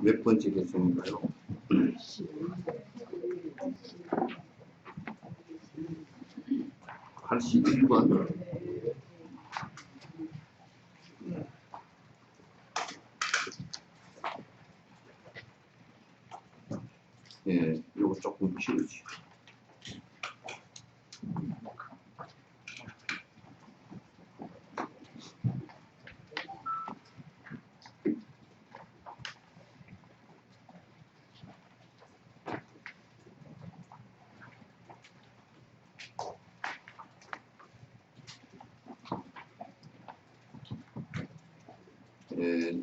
몇 번째 개성인가요? 81번. 예, 요거 조금 키우지. 예,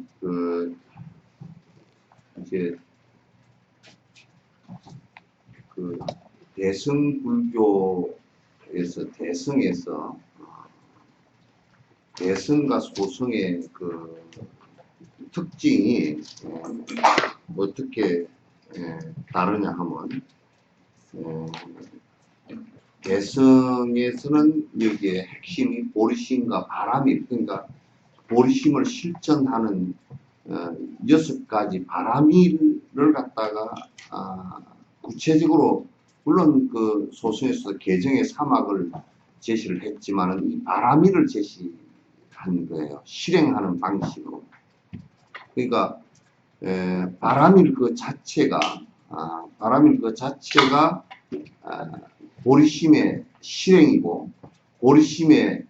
이제, 그, 대성에서, 대성과 소성의 그 특징이 어떻게 다르냐 하면, 대성에서는 여기에 핵심이 보리심과 바람이, 그러니까 보리심을 실천하는 6가지 바람일을 갖다가 구체적으로 물론 그 소수에서 개정의 사막을 제시를 했지만은 이 바람일을 제시한 거예요. 실행하는 방식으로. 그러니까 바람일 그 자체가 보리심의 실행이고 보리심의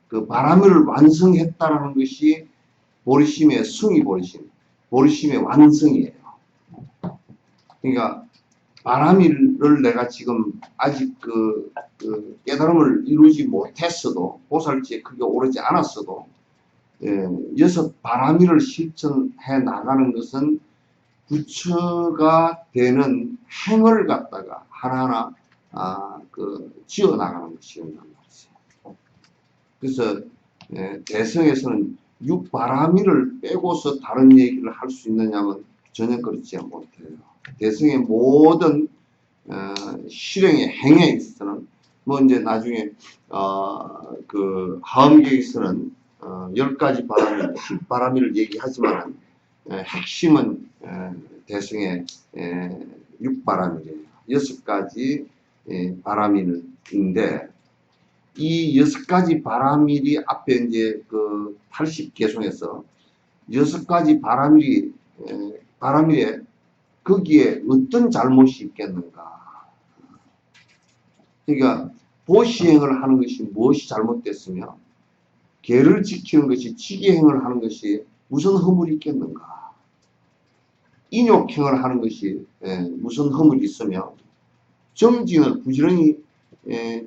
그 바람일을 완성했다라는 것이 보리심의 승이 보리심의 완성이에요. 그러니까 바람일을 내가 지금 아직 그 깨달음을 이루지 못했어도 보살지에 크게 오르지 않았어도 6 바람일을 실천해 나가는 것은 부처가 되는 행을 갖다가 하나하나 지어 나가는 것이란 말이죠. 그래서 대성에서는 6바람일을 빼고서 다른 얘기를 할 수 있느냐면 전혀 그렇지 못해요. 대성의 모든 실행의 행에 있어서는 뭐 이제 나중에 그 하엄경에서는 10가지 바람일, 10바람일을 얘기하지만 핵심은 대성의 6바람일이에요. 6가지 바람일인데 이 6가지 바람일이 앞에 이제 그 80개송에서 6가지 바람일에 거기에 어떤 잘못이 있겠는가. 그러니까 보시행을 하는 것이 무엇이 잘못됐으며 계를 지키는 것이 치기행을 하는 것이 무슨 허물이 있겠는가. 인욕행을 하는 것이 무슨 허물이 있으며 정진을 부지런히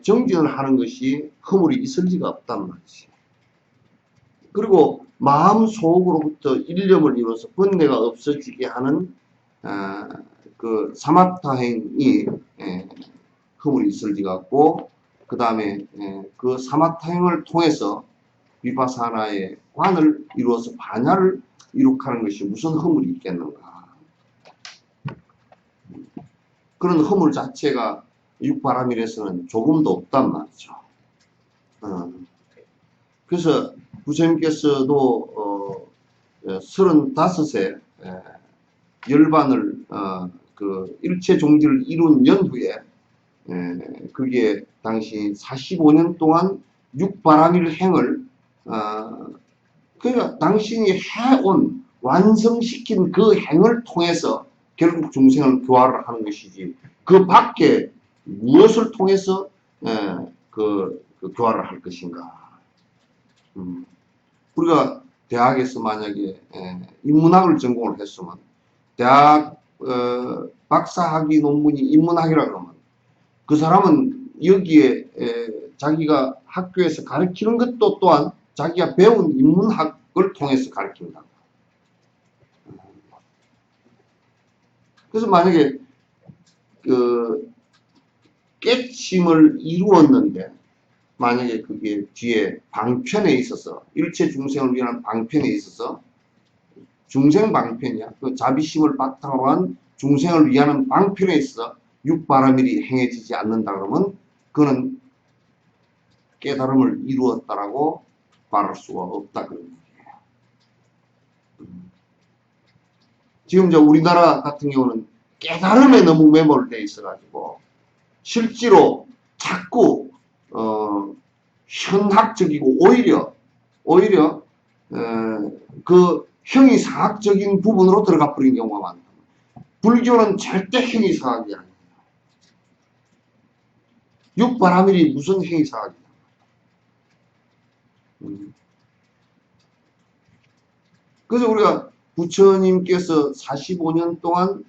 정진을 하는 것이 허물이 있을 리가 없단 말이지. 그리고 마음속으로부터 일념을 이루어서 번뇌가 없어지게 하는 그 사마타행이 허물이 있을 리가 없고 그 다음에 그 사마타행을 통해서 비파사나의 관을 이루어서 반야를 이룩하는 것이 무슨 허물이 있겠는가. 그런 허물 자체가 육바라밀에서는 조금도 없단 말이죠. 그래서 부처님께서도 35세 열반을 그 일체 종지를 이룬 연후에 그게 당시 45년 동안 육바라밀 행을 그러니까 당신이 해온 완성시킨 그 행을 통해서 결국 중생을 교화를 하는 것이지 그 밖에 무엇을 통해서 그 교화를 할 것인가. 우리가 대학에서 만약에 인문학을 전공을 했으면 대학 박사학위 논문이 인문학이라 그러면 그 사람은 여기에 자기가 학교에서 가르치는 것도 또한 자기가 배운 인문학을 통해서 가르친다. 그래서 만약에 그 깨침을 이루었는데 만약에 그게 뒤에 방편에 있어서 일체 중생을 위한 방편에 있어서 중생 방편이야. 그 자비심을 바탕으로 한 중생을 위하는 방편에 있어 육바라밀이 행해지지 않는다 그러면 그는 깨달음을 이루었다라고 말할 수가 없다 그런 얘기예요. 지금 저 우리나라 같은 경우는 깨달음에 너무 매몰되어 있어가지고 실제로 자꾸 현학적이고 오히려 그 형이상학적인 부분으로 들어가 버린 경우가 많다. 불교는 절대 형이상학이 아닙니다. 육바라밀이 무슨 형이상학이냐. 그래서 우리가 부처님께서 45년 동안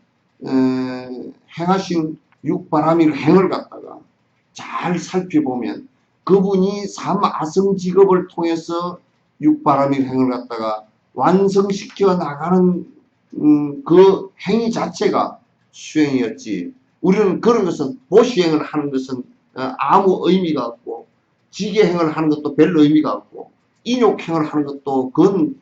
행하신 육바라밀 행을 갖다가 잘 살펴보면 그분이 삼아성직업을 통해서 육바라밀 행을 갖다가 완성시켜 나가는 그 행위 자체가 수행이었지. 우리는 그런 것은 보시행을 하는 것은 아무 의미가 없고 지게행을 하는 것도 별 의미가 없고 인욕행을 하는 것도 그건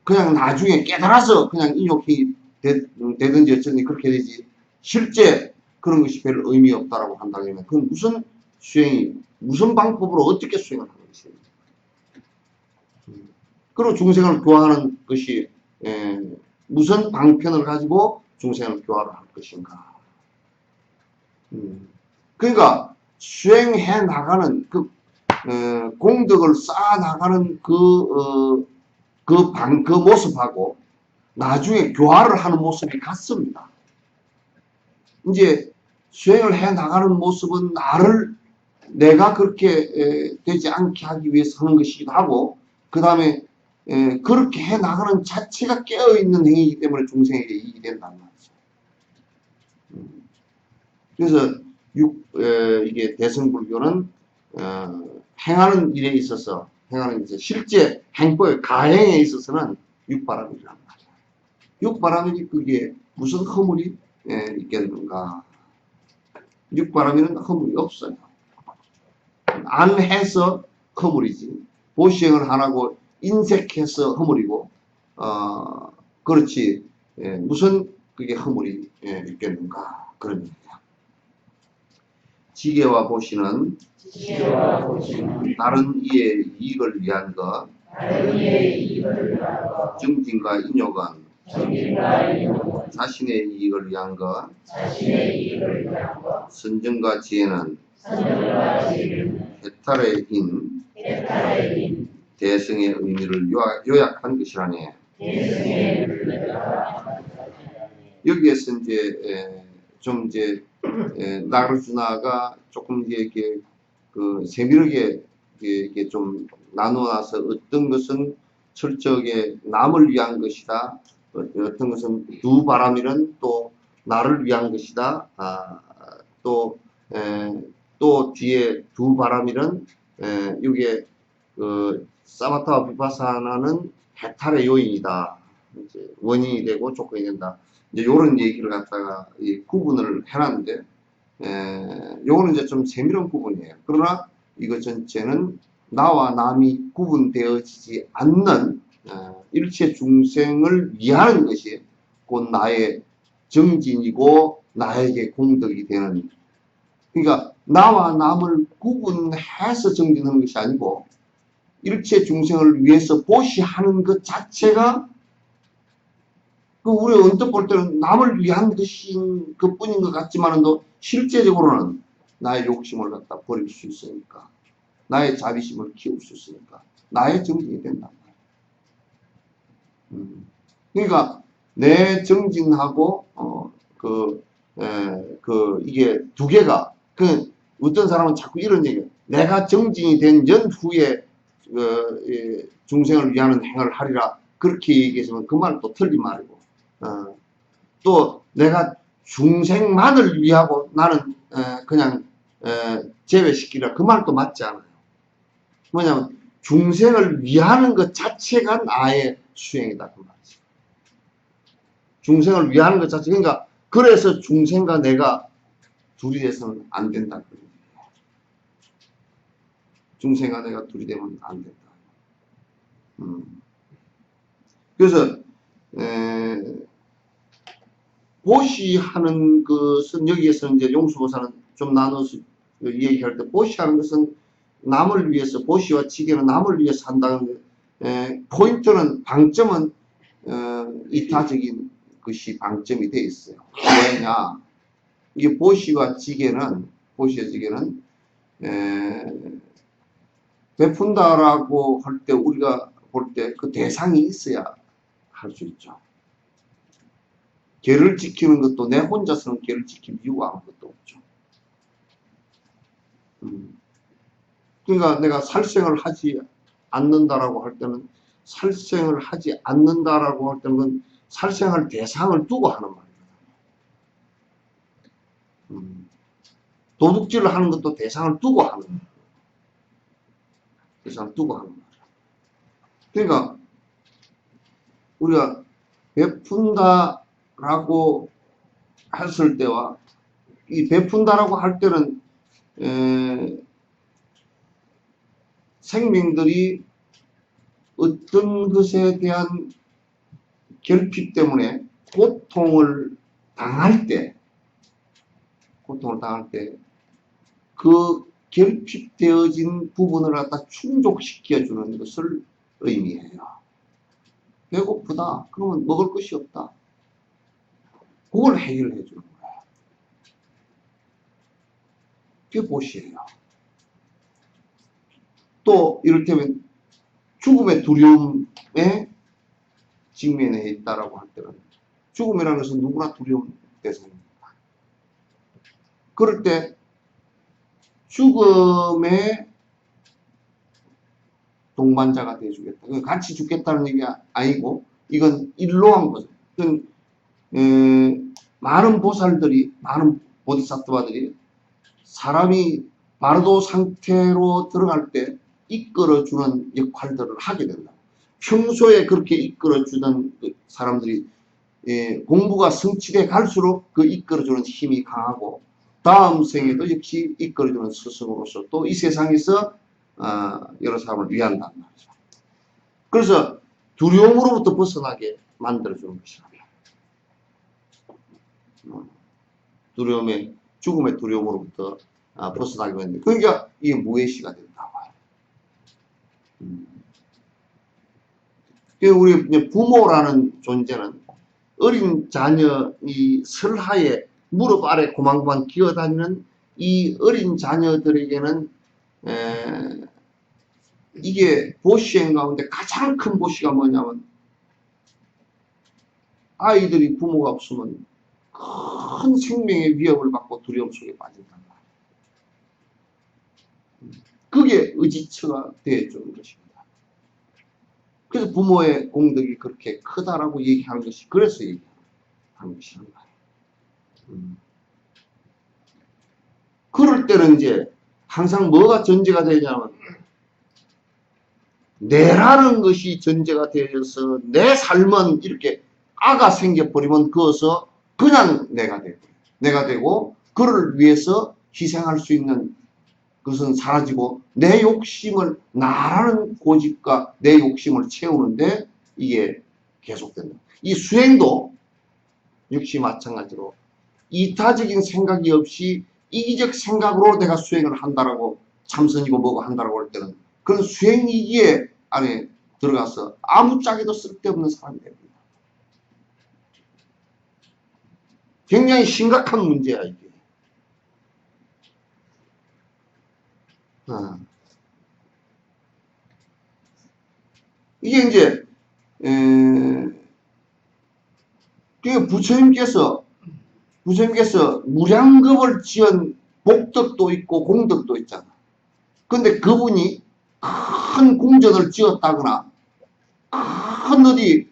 그냥 나중에 깨달아서 그냥 인욕행이 되든지 어쩌든지 그렇게 되지. 실제 그런 것이 별 의미 없다라고 한다면 그건 무슨 수행이 무슨 방법으로 어떻게 수행을 하는 것이에요. 그리고 중생을 교화하는 것이 무슨 방편을 가지고 중생을 교화를 할 것인가. 그러니까 수행해 나가는 그 공덕을 쌓아 나가는 그 모습하고 나중에 교화를 하는 모습이 같습니다. 이제 수행을 해 나가는 모습은 내가 그렇게 되지 않게 하기 위해서 하는 것이기도 하고, 그 다음에 그렇게 해 나가는 자체가 깨어있는 행위이기 때문에 중생에게 이익이 된다는 말이죠. 그래서 이게 대승불교는 행하는 일에 있어서 실제 행법의 가행에 있어서는 육바라밀이란 말이야. 육바라밀이 그게 무슨 허물이 있겠는가? 육바라밀은 허물이 없어요. 안 해서 허물이지. 보시행을 안 하고 인색해서 허물이고, 그렇지. 무슨 그게 허물이 있겠는가? 그런 얘기야. 지게와 보시는 다른 이의 이익을 위한 것, 정진과 인욕은 자신의 이익을 위한 것, 선정과 지혜는 해탈의 힘, 대승의 의미를 요약한 것이라네. 여기에서 나가르주나가 조금 이렇게 세밀하게 이게 좀 나누어서 어떤 것은 철저하게 남을 위한 것이다. 어떤 것은 두 바라밀은 또 나를 위한 것이다. 또 뒤에 두 바라밀은 이게 사마타와 비파사나는 해탈의 요인이다. 이제 원인이 되고 조건이 된다. 이제 요런 얘기를 갖다가 구분을 해놨는데, 요거는 이제 좀 세밀한 구분이에요. 그러나 이거 전체는 나와 남이 구분되어지지 않는 일체 중생을 위하는 것이 곧 나의 정진이고 나에게 공덕이 되는, 그러니까 나와 남을 구분해서 정진하는 것이 아니고 일체 중생을 위해서 보시하는 것 자체가 우리 언뜻 볼 때는 남을 위한 것인 그뿐인 것 같지만도 실제적으로는 나의 욕심을 갖다 버릴 수 있으니까, 나의 자비심을 키울 수 있으니까 나의 정진이 된단 말이야. 그러니까 내 정진하고 이게 두 개가 어떤 사람은 자꾸 이런 얘기해요. 내가 정진이 된 연후에 중생을 위하는 행을 하리라 그렇게 얘기했으면 그 말은 또 틀린 말이고, 또 내가 중생만을 위하고 나는 그냥 제외시키라 그 말도 맞지 않아요. 뭐냐면 중생을 위하는 것 자체가 나의 수행이다 그 말이지. 중생을 위하는 것 자체, 그러니까 그래서 중생과 내가 둘이 돼서는 안 된다. 중생과 내가 둘이 되면 안 된다. 그래서 보시하는 것은 여기에서는 이제 용수보사는 좀 나눠서 얘기할 때 보시하는 것은 남을 위해서, 보시와 지게는 남을 위해서 한다는 포인트는, 방점은 이타적인 것이 방점이 되어 있어요. 왜냐? 이게 보시와 지게는 베푼다라고 할 때 우리가 볼 때 그 대상이 있어야 할 수 있죠. 계를 지키는 것도 내 혼자서는 계를 지킬 이유가 아무것도 없죠. 그러니까 내가 살생을 하지 않는다라고 할 때는 살생을 하지 않는다라고 할 때는 살생할 대상을 두고 하는 말이에요. 도둑질을 하는 것도 대상을 두고 하는 거예요. 대상을 두고 하는 거예요. 그러니까 우리가 베푼다라고 했을 때와 이 베푼다라고 할 때는 생명들이 어떤 것에 대한 결핍 때문에 고통을 당할 때 그 결핍되어진 부분을 갖다 충족시켜주는 것을 의미해요. 배고프다. 그러면 먹을 것이 없다. 그걸 해결해 주는 거예요. 그게 보시예요. 또 이를테면 죽음의 두려움에 직면해 있다라고 할 때는 죽음이라는 것은 누구나 두려운 대상입니다. 그럴 때 죽음의 동반자가 되어주겠다. 같이 죽겠다는 얘기가 아니고 이건 일로한 거죠. 이건 많은 보살들이 많은 보디사트바들이 사람이 바르도 상태로 들어갈 때 이끌어주는 역할들을 하게 된다. 평소에 그렇게 이끌어주던 사람들이 공부가 성취돼 갈수록 그 이끌어주는 힘이 강하고 다음 생에도 역시 이끌어주는 스승으로서 또 이 세상에서 여러 사람을 위한단 말이죠. 그래서 두려움으로부터 벗어나게 만들어주는 것이라면 죽음의 두려움으로부터 벗어나게 만드는 그러니까 이게 무해시가 된다고 해요. 우리 부모라는 존재는 어린 자녀이 설하에 무릎 아래 고만고만 기어다니는 이 어린 자녀들에게는 이게 보시행 가운데 가장 큰 보시가 뭐냐면 아이들이 부모가 없으면 큰 생명의 위협을 받고 두려움 속에 빠진단 말이에요. 그게 의지처가 되어주는 것입니다. 그래서 부모의 공덕이 그렇게 크다라고 얘기하는 것이 그래서 얘기하는 것이란 말이에요. 그럴 때는 이제 항상 뭐가 전제가 되냐면 내라는 것이 전제가 되어서 내 삶은 이렇게 아가 생겨버리면 그것은 그냥 내가 되고 그를 위해서 희생할 수 있는 것은 사라지고 내 욕심을 나라는 고집과 내 욕심을 채우는데 이게 계속된다. 이 수행도 역시 마찬가지로 이타적인 생각이 없이 이기적 생각으로 내가 수행을 한다라고 참선이고 뭐고 한다라고 할 때는 그런 수행이기에 안에 들어가서 아무짝에도 쓸데없는 사람이 됩니다. 굉장히 심각한 문제야 이게. 이게 이제 부처님께서 무량겁을 지은 복덕도 있고 공덕도 있잖아. 근데 그분이 큰 궁전을 지었다거나 큰 어디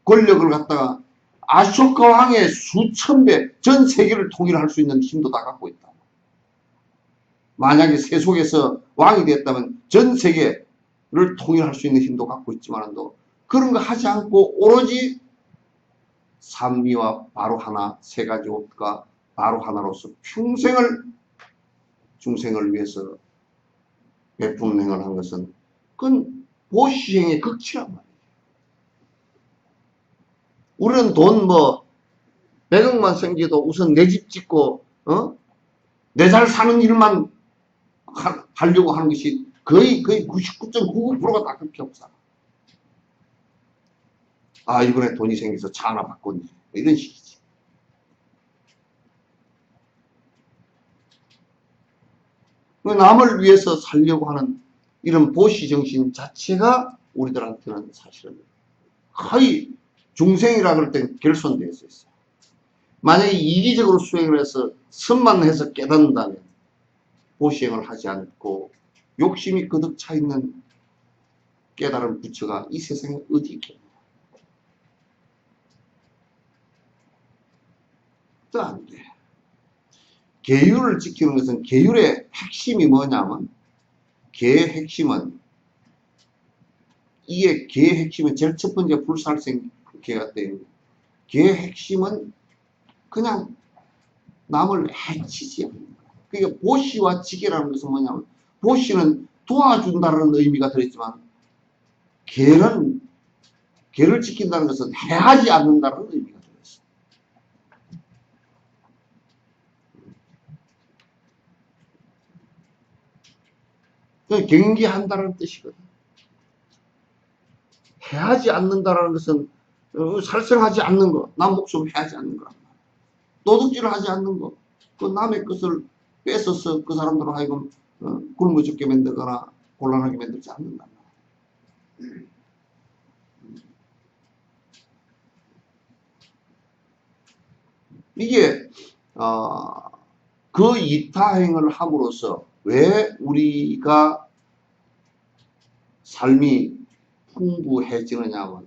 권력을 갖다가 아쇼카 왕의 수천 배 전 세계를 통일할 수 있는 힘도 다 갖고 있다. 만약에 세속에서 왕이 됐다면 전 세계를 통일할 수 있는 힘도 갖고 있지만도 그런 거 하지 않고 오로지 삼미와 바로 하나 세 가지 옷과 바로 하나로서 평생을 중생을 위해서 베푸는 행을 한 것은 그건 보시행의 극치란 말이에요. 우리는 돈 100억만 생겨도 우선 내 집 짓고 내 잘 사는 일만 하려고 하는 것이 거의 99.99%가 다 그렇게 없어. 아, 이번에 돈이 생겨서 차 하나 바꿨네. 이런 식이지. 남을 위해서 살려고 하는 이런 보시 정신 자체가 우리들한테는 사실은 거의 중생이라 그럴 땐 결손되어 있어요. 만약에 이기적으로 수행을 해서 선만 해서 깨닫는다면 보시행을 하지 않고 욕심이 그득 차 있는 깨달은 부처가 이 세상에 어디 있겠냐. 또 안 돼. 계율을 지키는 것은 계율의 핵심이 뭐냐면 계의 핵심은 이게 계의 핵심은 제일 첫 번째 불살생 계가 되는 계의 핵심은 그냥 남을 해치지 않는 거야. 그러니까 보시와 지계라는 것은 뭐냐면 보시는 도와준다는 의미가 들어있지만 계를 지킨다는 것은 해하지 않는다는 의미가 들어있어. 경계한다는 뜻이거든. 해하지 않는다는 것은 살생하지 않는 거, 남 목숨 해하지 않는 거, 도둑질을 하지 않는 거, 그 남의 것을 뺏어서 그 사람들로 하여금 굶어 죽게 만들거나 곤란하게 만들지 않는다. 이게 그 이타행을 함으로써 왜 우리가 삶이 풍부해지느냐면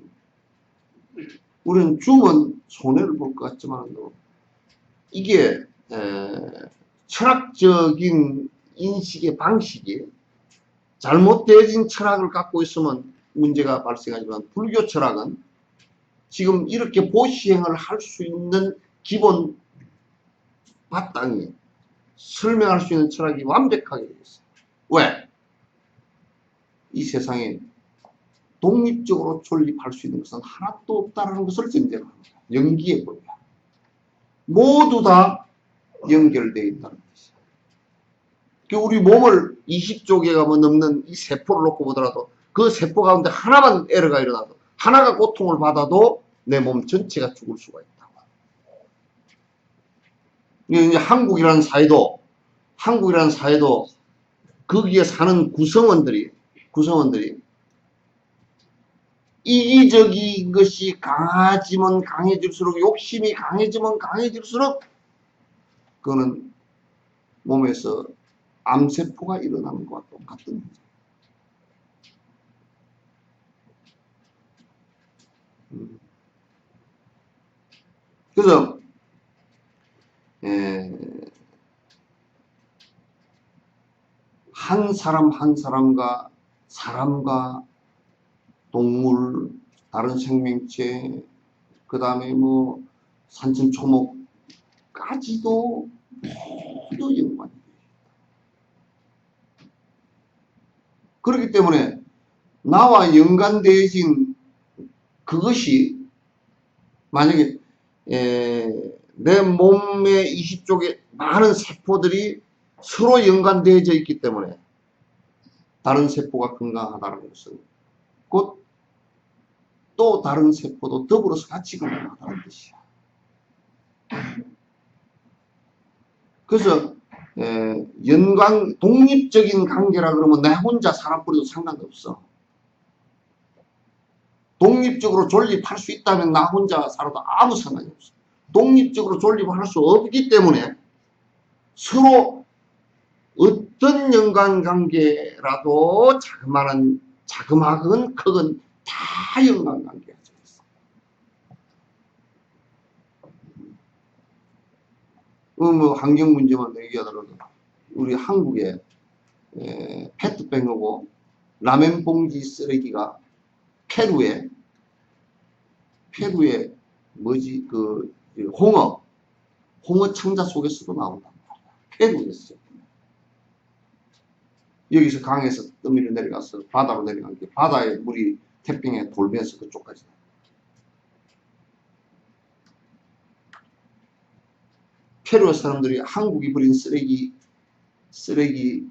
우리는 주면 손해를 볼 것 같지만 이게 철학적인 인식의 방식이 잘못되어진 철학을 갖고 있으면 문제가 발생하지만 불교 철학은 지금 이렇게 보시행을 할 수 있는 기본 바탕이 설명할 수 있는 철학이 완벽하게 되어 있어요. 왜? 이 세상에 독립적으로 존립할 수 있는 것은 하나도 없다는 것을 전제로 합니다. 연기해 보면 모두 다 연결되어 있다는 것이죠. 우리 몸을 20조개가 뭐 넘는 이 세포를 놓고 보더라도 그 세포 가운데 하나만 에러가 일어나도 하나가 고통을 받아도 내 몸 전체가 죽을 수가 있다고. 이제 한국이라는 사회도 거기에 사는 구성원들이 이기적인 것이 강해지면 강해질수록 욕심이 강해지면 강해질수록 그거는 몸에서 암세포가 일어나는 것과 똑같은 거죠. 그래서 한 사람 한 사람과 동물, 다른 생명체, 그 다음에 뭐 산천초목까지도 모두 연관이 돼요. 그렇기 때문에 나와 연관되어진 그것이 만약에 내 몸의 20쪽에 많은 세포들이 서로 연관되어져 있기 때문에 다른 세포가 건강하다는 것은 곧 또 다른 세포도 더불어서 같이 건강하다는 뜻이야. 그래서 독립적인 관계라 그러면 내 혼자 살아버려도 상관없어. 독립적으로 존립할 수 있다면 나 혼자 살아도 아무 상관이 없어. 독립적으로 존립할 수 없기 때문에 서로 어떤 연관관계라도 자그마한 크건 다 연관관계가 있어. 뭐 환경 문제만 얘기하더라도 우리 한국에 페트병하고 라면 봉지 쓰레기가 페루에 뭐지 그 홍어 청자 속에서도 나온단 말이야. 페루에서 여기서 강에서 떠밀려 내려가서 바다로 내려간 게 바다의 물이 태평양에 돌면서 그쪽까지. 페루 사람들이 한국이 버린 쓰레기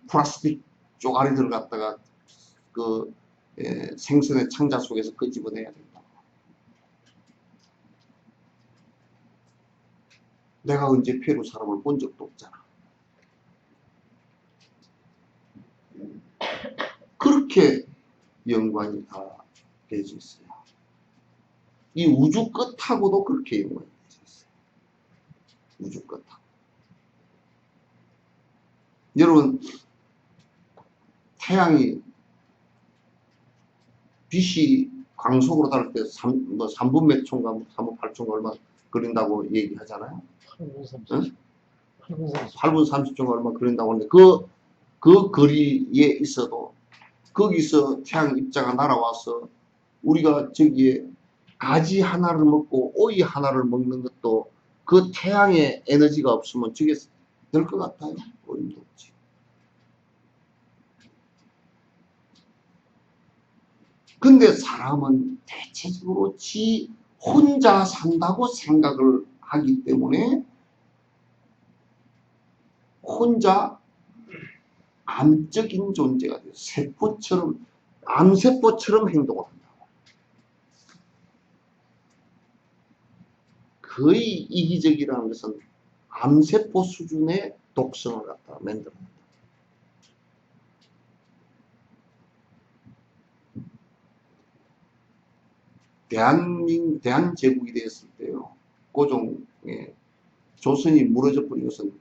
플라스틱 쪼가리 들어갔다가 그 생선의 창자 속에서 끄집어내야 된다. 내가 언제 페루 사람을 본 적도 없잖아. 그렇게 연관이 다 되어져 있어요. 이 우주 끝하고도 그렇게 연관이 되어져 있어요. 우주 끝하고. 여러분, 태양이 빛이 광속으로 다를 때 3분 몇 초인가 3분 8초인가 얼마 걸린다고 얘기하잖아요. 8분 30초. 응? 8분 30초. 8분 30초인가 얼마 걸린다고 하는데 그 거리에 있어도 거기서 태양 입자가 날아와서 우리가 저기에 가지 하나를 먹고 오이 하나를 먹는 것도 그 태양의 에너지가 없으면 저게 될 것 같아요? 어림도 없지. 근데 사람은 대체적으로 지 혼자 산다고 생각을 하기 때문에 혼자 암적인 존재가 돼요. 세포처럼, 암세포처럼 행동을 한다고. 거의 이기적이라는 것은 암세포 수준의 독성을 갖다 만들어낸다. 대한제국이 되었을 때요. 고종의 조선이 무너져 버린 것은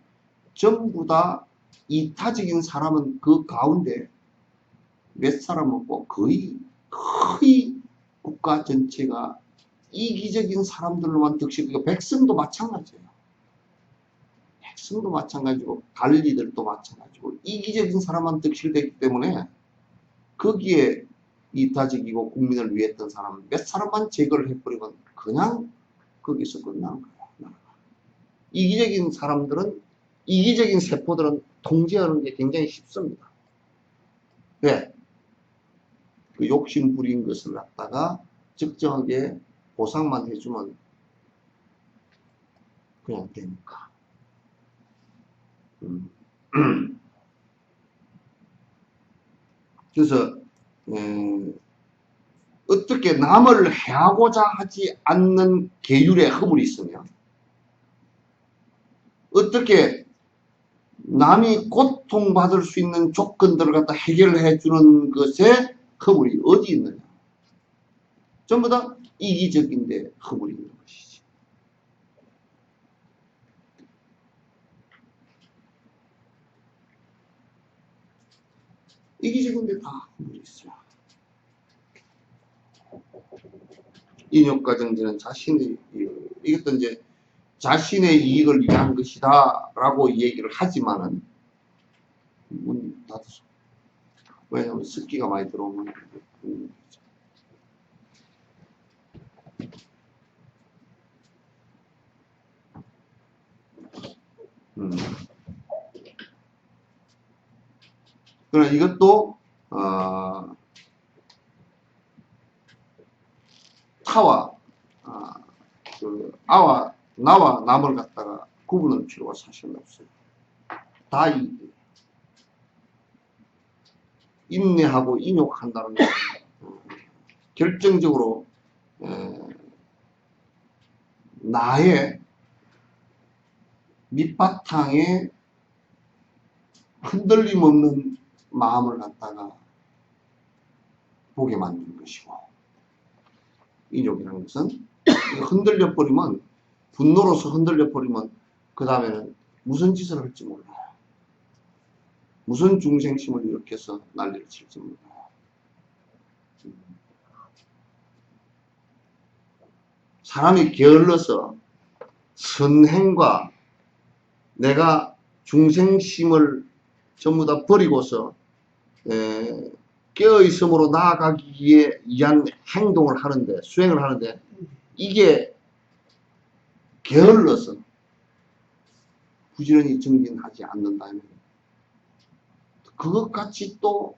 전부 다 이타적인 사람은 그 가운데 몇 사람 없고 거의 국가 전체가 이기적인 사람들로만 득실이고 백성도 마찬가지예요. 백성도 마찬가지고 관리들도 마찬가지고 이기적인 사람만 득실됐기 때문에 거기에 이타적이고 국민을 위했던 사람 몇 사람만 제거를 해버리면 그냥 거기서 끝나는 거예요. 이기적인 사람들은 이기적인 세포들은 통제하는 게 굉장히 쉽습니다. 왜? 그 욕심 부린 것을 갖다가 적정하게 보상만 해주면 그냥 되니까. 그래서 어떻게 남을 해하고자 하지 않는 계율의 허물이 있으면 어떻게 남이 고통받을 수 있는 조건들을 갖다 해결해 주는 것에 허물이 어디 있느냐. 전부 다 이기적인데 허물이 있는 것이지. 이기적인데 다 허물이 있어요. 인욕과정제는 자신의, 이것도 이제 자신의 이익을 위한 것이다 라고 얘기를 하지만은 문 닫았어. 왜냐하면 습기가 많이 들어오면 그러나 이것도 타와 아와 나와 남을 갖다가 구분할 필요가 사실은 없어요. 다 인내하고 인욕한다는 것은 결정적으로 나의 밑바탕에 흔들림 없는 마음을 갖다가 보게 만드는 것이고, 인욕이라는 것은 흔들려 버리면, 분노로서 흔들려 버리면 그 다음에는 무슨 짓을 할지 몰라요. 무슨 중생심을 일으켜서 난리를 칠지 몰라요. 사람이 게을러서 선행과 내가 중생심을 전부 다 버리고서 깨어있음으로 나아가기 위한 행동을 하는데, 수행을 하는데, 이게 게을러서 부지런히 정진하지 않는다면 그것같이 또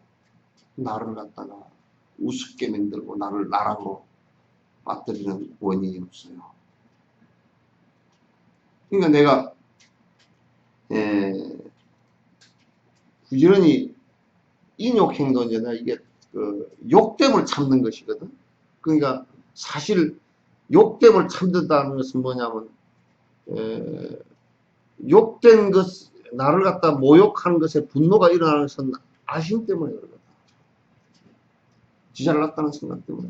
나를 갖다가 우습게 만들고 나를 나락으로 빠뜨리는 원인이 없어요. 그러니까 내가 부지런히 인욕행동이잖아. 이게 그 욕됨을 참는 것이거든. 그러니까 사실 욕됨을 참는다는 것은 뭐냐면 욕된 것, 나를 갖다 모욕하는 것에 분노가 일어나는 것은 아심 때문에 그러거든. 지 잘났다는 생각 때문에.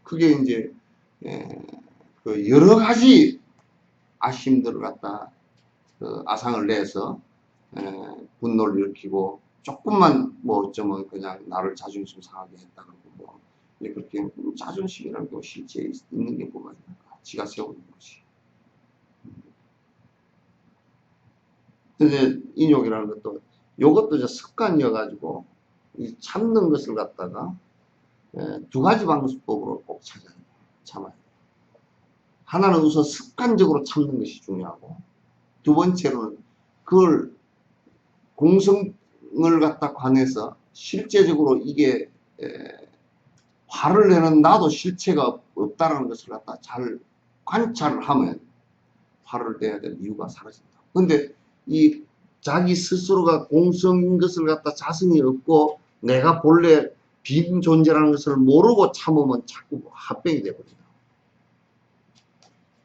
그게 이제, 그 여러 가지 아심들을 갖다 그 아상을 내서 분노를 일으키고 조금만 뭐 어쩌면 그냥 나를 자존심 상하게 했다 그러고 뭐 그렇게 자존심이라는 게 실제 있는 게 뭐가 있는가? 지가 세우는 것이. 근데 인욕이라는 것도 이것도 이제 습관이어가지고 이 참는 것을 갖다가 두 가지 방법으로 꼭 참아야 돼요. 하나는 우선 습관적으로 참는 것이 중요하고 두 번째로는 그걸 공성을 갖다 관해서 실제적으로 이게 화를 내는 나도 실체가 없다는 것을 갖다 잘 관찰을 하면 화를 내야 될 이유가 사라진다. 근데 이 자기 스스로가 공성인 것을 갖다 자성이 없고 내가 본래 빈 존재라는 것을 모르고 참으면 자꾸 합병이 되거든요.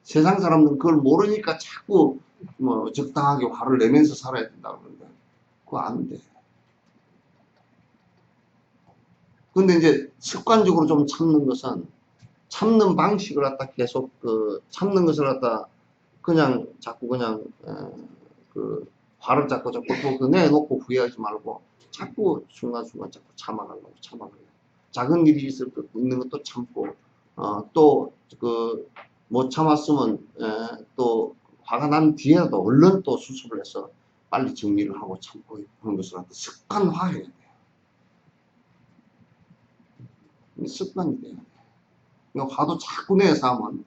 세상 사람들은 그걸 모르니까 자꾸 뭐 적당하게 화를 내면서 살아야 된다고 그러는데 그거 안 돼. 근데 이제 습관적으로 좀 참는 것은 참는 방식을 갖다 계속 그 참는 것을 갖다 그냥 자꾸 그냥 그 화를 자꾸 그 내놓고 후회하지 말고 자꾸 순간순간 자꾸 참아가려고 작은 일이 있는 것도 참고 또 그 못 참았으면 또 화가 난 뒤에도 얼른 또 수습을 해서 빨리 정리를 하고 참고 하는 것을 갖다 습관화해야 돼요. 습관이 돼요. 화도 자꾸 내서 하면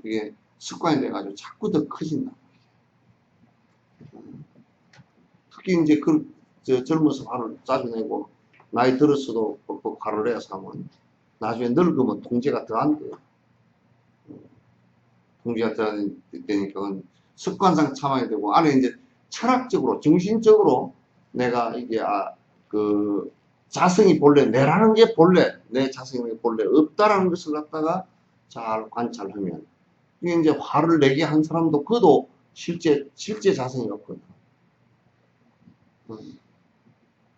그게 습관이 돼가지고 자꾸 더 커진다. 특히 이제 젊어서 화를 자주 내고 나이 들었어도 뻑뻑 화를 내서 하면 나중에 늙으면 통제가 더 안 돼요. 통제가 더 안 되니까 습관상 참아야 되고 안에 이제 철학적으로 정신적으로 내가 이게 그 자성이 본래 내라는 게 본래 내 자성이 본래 없다라는 것을 갖다가 잘 관찰하면 이게 이제 화를 내게 한 사람도 그도 실제 자성이 없거든.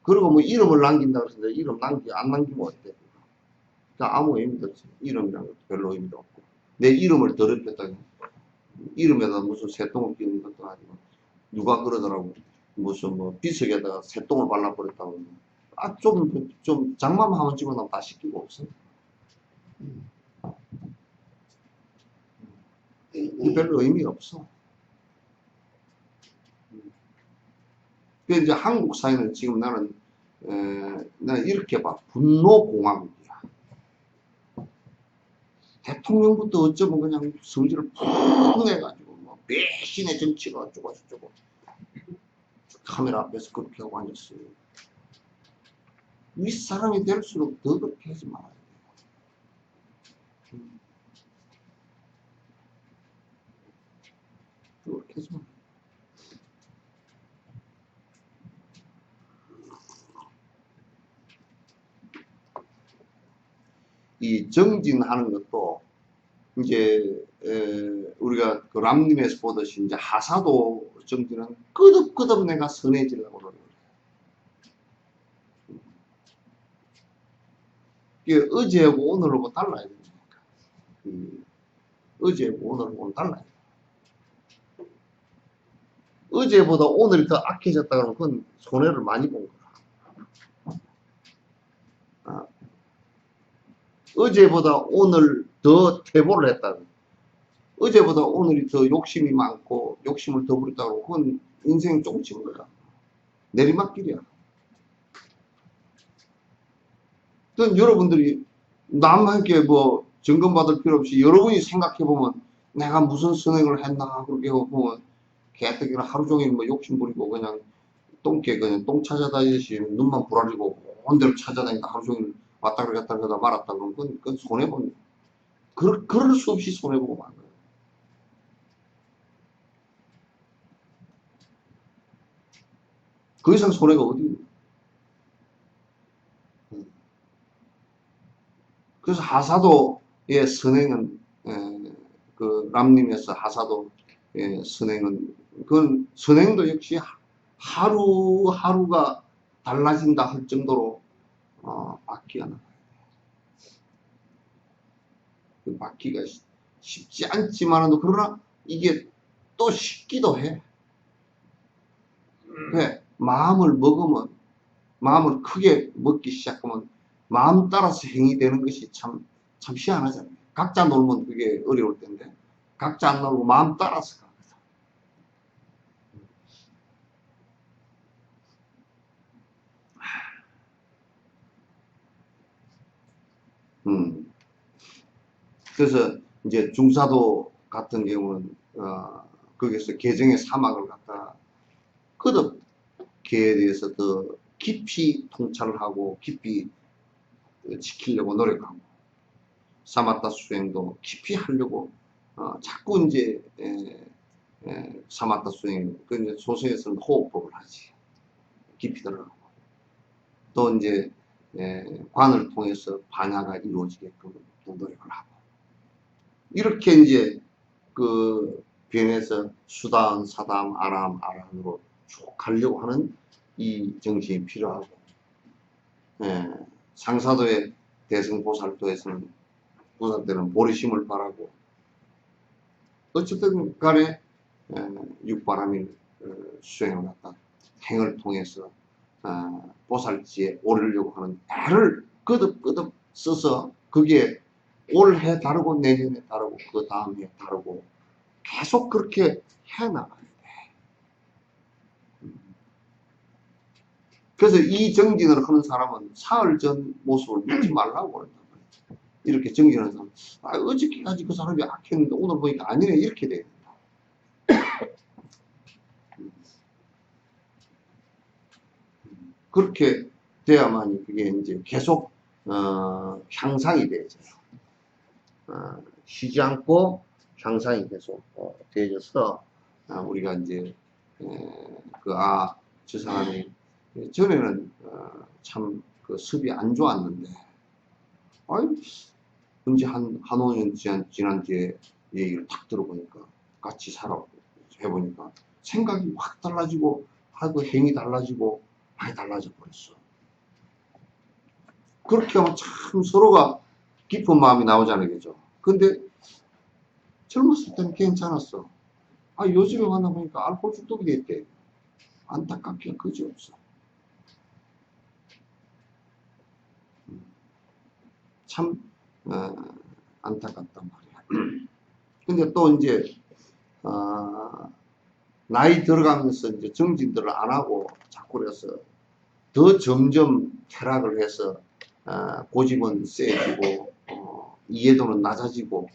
그리고 뭐 이름을 남긴다 그러는데 이름 안 남기면 어때? 그러니까 아무 의미도 없지. 이름이라는 것도 별로 의미도 없고 내 이름을 더럽혔다니 이름에다 무슨 새똥을 끼는 것도 아니고 누가 그러더라고 무슨 뭐 비석에다가 새똥을 발라버렸다고 좀 장만 한번 집어넣으면 다 씻기고 없어. 별로 의미가 없어. 그 이제 한국 사회는 지금 나는 이렇게 봐. 분노공화국이야. 대통령부터 어쩌면 그냥 성질을 푹 내가지고 뭐 배신의 정치가 어쩌고 저쩌고 카메라 앞에서 그렇게 하고 앉았어요. 윗사람이 될수록 더 그렇게 하지 말아야 돼. 그렇게 하지 말아야 돼. 이 정진하는 것도 이제 우리가 그 람님에서 보듯이 이제 하사도 정진은 끄덕끄덕 내가 선해지려고 그러는 거예요. 이게 어제하고 오늘하고 달라야 되니까. 어제하고 오늘하고는 달라요. 어제보다 오늘이 더 악해졌다 그러면 그건 손해를 많이 본 거야. 어제보다 오늘 더 퇴보를 했다. 어제보다 오늘이 더 욕심이 많고 욕심을 더 부렸다고 그건 인생 쫑친 거야. 내리막길이야. 그건 여러분들이 남한테 뭐 점검받을 필요 없이 여러분이 생각해보면 내가 무슨 선행을 했나 그렇게 보면 개떡이나 하루 종일 뭐 욕심 부리고 그냥 똥개 그냥 똥 찾아다니듯이 눈만 부라리고 온 대로 찾아다니다 하루 종일 왔다 갔다 하다 말았다 그러면 그건 손해보는 그럴 수 없이 손해보고 만 거예요. 그 이상 손해가 어디 있나. 그래서 하사도 예, 선행은 그 람님에서 하사도 선행은 그건 선행도 역시 하루하루가 달라진다 할 정도로 바뀌어 나가요. 그 바뀌기가 쉽지 않지만은 그러나 이게 또 쉽기도 해. 왜? 마음을 먹으면 마음을 크게 먹기 시작하면 마음 따라서 행위 되는 것이 참 희한하잖아요. 각자 놀면 그게 어려울 텐데 각자 안 놀고 마음 따라서 가거든. 그래서 이제 중사도 같은 경우는 거기서 개정의 사막을 갖다 거듭 개에 대해서 더 깊이 통찰을 하고 깊이 지키려고 노력하고 사마타 수행도 깊이 하려고 자꾸 이제 사마타 수행 그 이제 소승에서는 호흡법을 하지 깊이 들어가고 또 이제 관을 통해서 반야가 이루어지게끔 또 노력을 하고 이렇게 이제 그 변해서 수단, 사담, 아람, 아란으로 쭉 가려고 하는 이 정신이 필요하고 상사도의 대승보살도에서는 보살들은 보리심을 바라고 어쨌든 간에 육바라밀 수행을 갖다 행을 통해서 보살지에 오르려고 하는 애를 거듭 써서 그게 올해 다르고 내년에 다르고 그 다음 해 다르고 계속 그렇게 해나가야 돼. 그래서 이 정진을 하는 사람은 사흘 전 모습을 믿지 말라고 그런단 말이야. 이렇게 정진하는 사람, 어저께까지 그 사람이 악했는데 오늘 보니까 아니네 이렇게 돼. 그렇게 돼야만 그게 이제 계속 향상이 되죠. 쉬지 않고 향상이 계속 되어져서 우리가 이제 저 사람이 전에는 참 그 습이 안 좋았는데 언제 한 5년 지난 뒤에 얘기를 탁 들어보니까 같이 살아 해보니까 생각이 확 달라지고 하고 행위 달라지고 많이 달라져 버렸어. 그렇게 하면 참 서로가 깊은 마음이 나오잖아요, 그죠? 근데 젊었을 때는 괜찮았어. 요즘에 만나보니까 알코올 중독이 됐대. 안타깝게 그지없어. 참 안타깝단 말이야. 근데 또 이제 나이 들어가면서 이제 정진들을 안 하고 자꾸 그래서 더 점점 퇴락을 해서 고집은 세지고 이해도는 낮아지고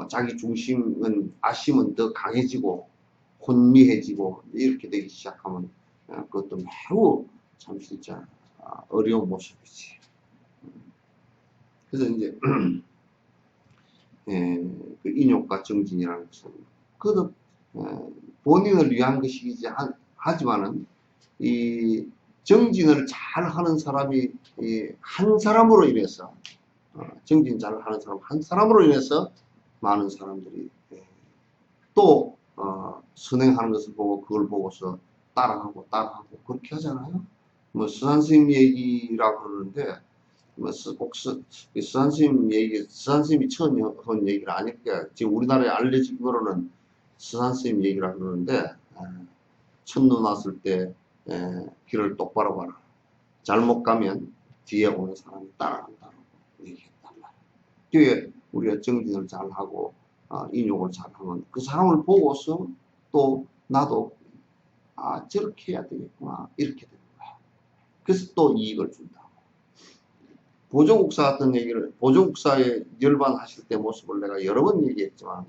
자기 중심은 아심은 더 강해지고 혼미해지고 이렇게 되기 시작하면 그것도 매우 참 진짜 어려운 모습이지. 그래서 이제 그 인욕과 정진이라는 것은 그것도 본인을 위한 것이지 하지만은 이 정진을 잘 하는 사람이 한 사람으로 인해서 정진 잘 하는 사람 한 사람으로 인해서 많은 사람들이 또 선행하는 것을 보고 그걸 보고서 따라하고 그렇게 하잖아요. 뭐 스산스님 얘기라고 그러는데 뭐 꼭 스산스님 얘기 스산스님이 처음 한 얘기를 아니까 지금 우리나라에 알려진 거로는 스산스님 얘기라고 그러는데 첫눈 왔을 때 길을 똑바로 봐라. 잘못 가면 뒤에 오는 사람이 따라간다고 얘기했단 말이야. 뒤에 우리가 정진을 잘하고 인욕을 잘하면 그 사람을 보고서 또 나도 저렇게 해야 되겠구나 이렇게 되는 거야. 그래서 또 이익을 준다. 보조국사 같은 얘기를 보조국사에 열반하실 때 모습을 내가 여러 번 얘기했지만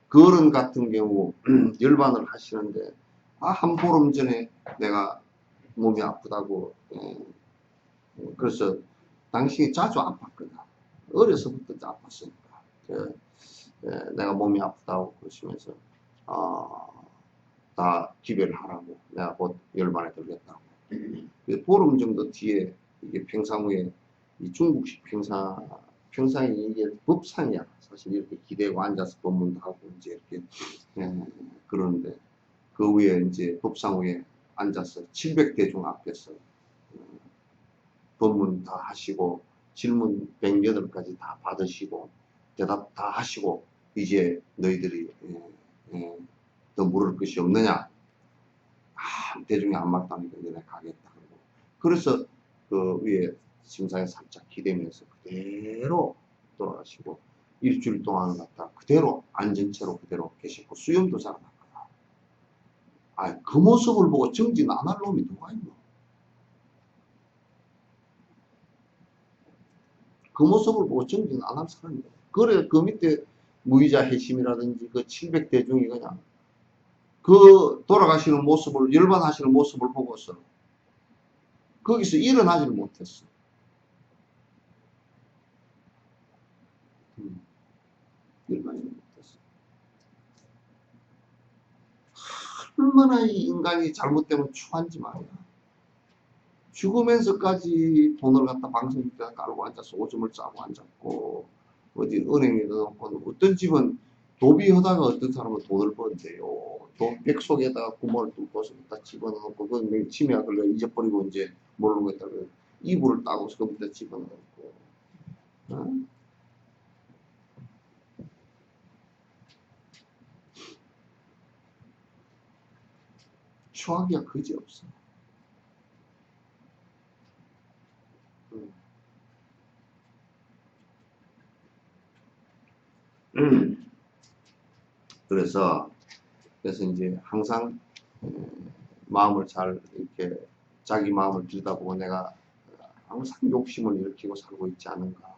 그 어른 같은 경우 열반을 하시는데 한 보름 전에 내가 몸이 아프다고 그래서 당신이 자주 아팠거든. 어려서부터 아팠으니까 내가 몸이 아프다고 그러시면서 다 기별을 하라고 내가 곧 열반에 들겠다고 보름 정도 뒤에 이게 평상 후에 이 중국식 평상 평상에 이게 법상이야. 사실 이렇게 기대고 앉아서 법문도 하고 이제 이렇게 그러는데 그 위에 이제 법상 위에 앉아서 700대중 앞에서 법문 다 하시고 질문 108가지 다 받으시고 대답 다 하시고 이제 너희들이 더 물을 것이 없느냐? 대중이 안 맞다니까 이제 내가 가겠다. 그래서 그 위에 심상에 살짝 기대면서 그대로 돌아가시고 일주일 동안 갖다 그대로 앉은 채로 그대로 계시고 수염도 잘 안 났거든. 그 모습을 보고 정진 안 할 놈이 누가 있노? 그 모습을 보고 정진 안 할 사람이 없어. 그래 그 밑에 무의자 해심이라든지 그 700대중이 그냥 그 돌아가시는 모습을 열반하시는 모습을 보고서 거기서 일어나지를 못했어. 일어나지를 못했어. 얼마나 이 인간이 잘못되면 추한지 말이야. 죽으면서까지 돈을 갖다 방송국에다 깔고 앉아서 오줌을 싸고 앉았고 어디 은행에 넣어놓고 어떤 집은 도비하다가 어떤 사람은 돈을 번대요. 돈 백속에다가 구멍을 뚫고서 갖다 집어넣고 그건 치매가 걸려 잊어버리고 이제 모르고 있다가 이불을 따고서 거기다 집어넣고 어? 추하기가 그지없어. 그래서 이제 항상 마음을 잘 이렇게 자기 마음을 들여다보고 내가 항상 욕심을 일으키고 살고 있지 않은가.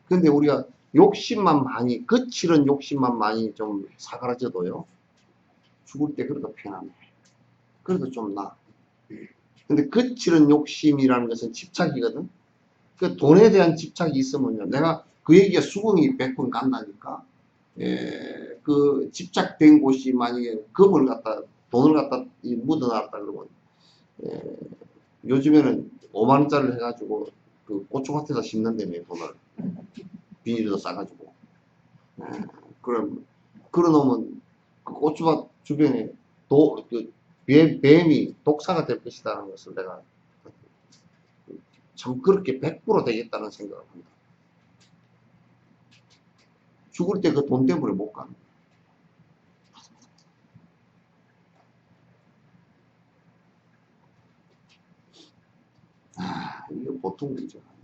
근데 우리가 욕심만 많이, 거칠은 욕심만 많이 좀 사그라져도요, 죽을 때 그래도 편안해. 그래도 좀 나. 근데 거칠은 욕심이라는 것은 집착이거든. 그 돈에 대한 집착이 있으면요, 내가 그 얘기가 수긍이 100번 간다니까. 그 집착된 곳이 만약에 금을 갖다, 돈을 갖다 묻어놨다 그러면, 요즘에는 5만원짜리를 해가지고 그 고추밭에다 심는다며 돈을. 비닐도 싸가지고. 그럼, 그러놓으면 그 고추밭 주변에 뱀이 독사가 될 것이라는 것을 내가 참 그렇게 100% 되겠다는 생각을 합니다. 죽을 때 그 돈 때문에 못 가는 거야. 이게 보통 문제가 아니에요.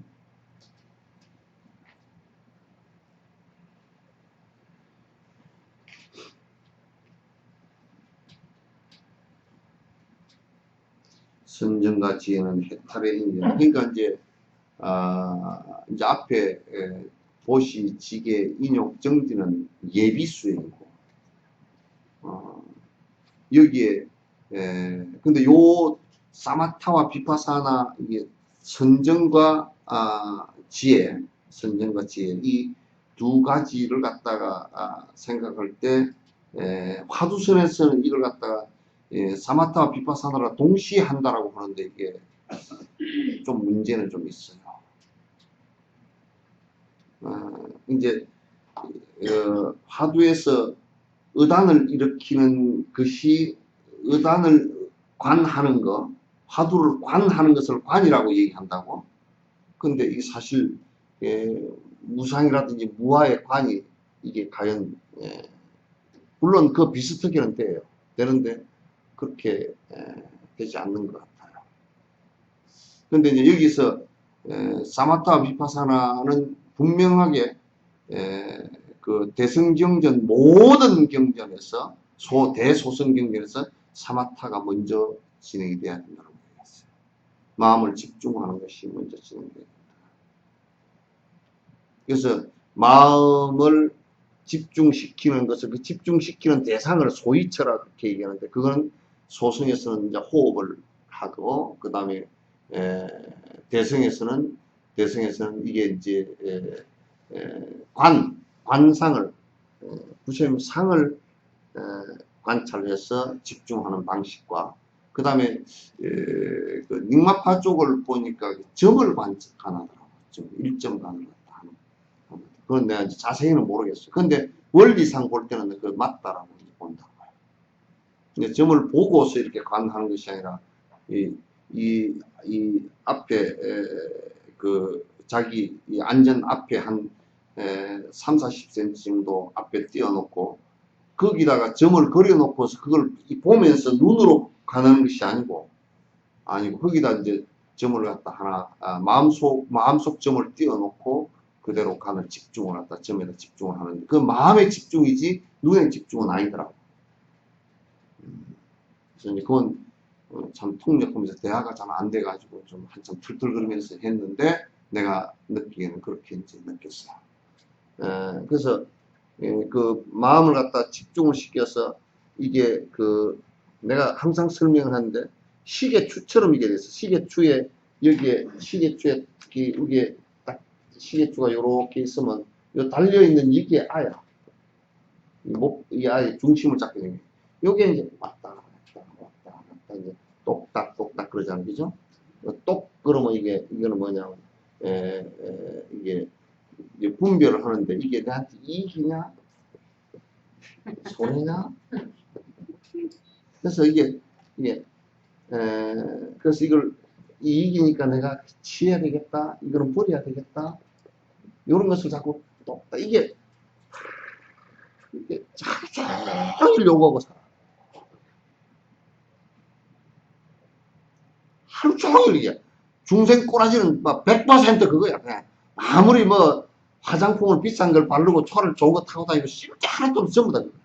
선정과 지혜는 해탈의 인연. 그러니까 이제, 이제 앞에, 보시, 지계, 인욕, 정지는 예비수행이고, 여기에, 근데 요 사마타와 비파사나, 이게 선정과, 지혜, 선정과 지혜, 이 두 가지를 갖다가, 생각할 때, 화두선에서는 이걸 갖다가, 사마타와 비파사나를 동시에 한다라고 하는데 이게 좀 문제는 좀 있어요. 이제 화두에서 의단을 일으키는 것이 의단을 관하는 거, 화두를 관하는 것을 관이라고 얘기한다고. 근데 이게 사실 무상이라든지 무아의 관이 이게 과연 물론 그 비슷하게는 돼요. 되는데 그렇게 되지 않는 것 같아요. 근데 이제 여기서 사마타 비파사나는 분명하게 그 대승경전 모든 경전에서 대소승 경전에서 사마타가 먼저 진행이 돼야 된다고 얘기했어요. 마음을 집중하는 것이 먼저 진행돼야 된다. 그래서 마음을 집중시키는 것을 그 집중시키는 대상을 소위처라 그렇게 얘기하는데 그건 소승에서는 이제 호흡을 하고 그 다음에 대승에서는 이게 이제 관상을 부처님 상을 관찰해서 집중하는 방식과 그 다음에 그 닉마파 쪽을 보니까 점을 관하더라고요. 좀 일점 관을 하는 그건 내가 이제 자세히는 모르겠어요. 근데 원리상 볼 때는 그 맞다라고 본다. 이제 점을 보고서 이렇게 관하는 것이 아니라 이 앞에 그 자기 이 안전 앞에 한 3, 40cm 정도 앞에 띄워놓고 거기다가 점을 그려놓고서 그걸 보면서 눈으로 가는 것이 아니고 거기다 이제 점을 갖다 하나 마음속 점을 띄워놓고 그대로 가는 집중을 갖다 점에다 집중을 하는데 그 마음의 집중이지 눈의 집중은 아니더라고. 그래서 이제 그건 참 통역하면서 대화가 잘 안 돼가지고 좀 한참 툴툴거리면서 했는데 내가 느끼기에는 그렇게 이제 느꼈어요. 그래서 그 마음을 갖다 집중을 시켜서 이게 그 내가 항상 설명을 하는데 시계추처럼 이게 돼서 시계추에 여기에 시계추에 특히 이게 딱 시계추가 요렇게 있으면 요 달려있는 이게 아야 이 아의 중심을 잡게 되는 요게 이제 왔다 갔다 이제 똑딱 그러잖아요. 그죠? 똑 그러면 이거는 뭐냐면 이게 분별을 하는데 이게 나한테 이익이냐 손해냐 그래서 이게 그래서 이걸 이익이니까 내가 취해야 되겠다 이거는 버려야 되겠다 이런 것을 자꾸 똑딱 이게 하루 종일 요구하고 살아. 하루 종일 이게 중생 꼬라지는 막 100% 그거야. 그냥 아무리 뭐 화장품을 비싼 걸 바르고 차를 좋은 거 타고 다니고 진짜 하나도 없이 전부 다 그거야.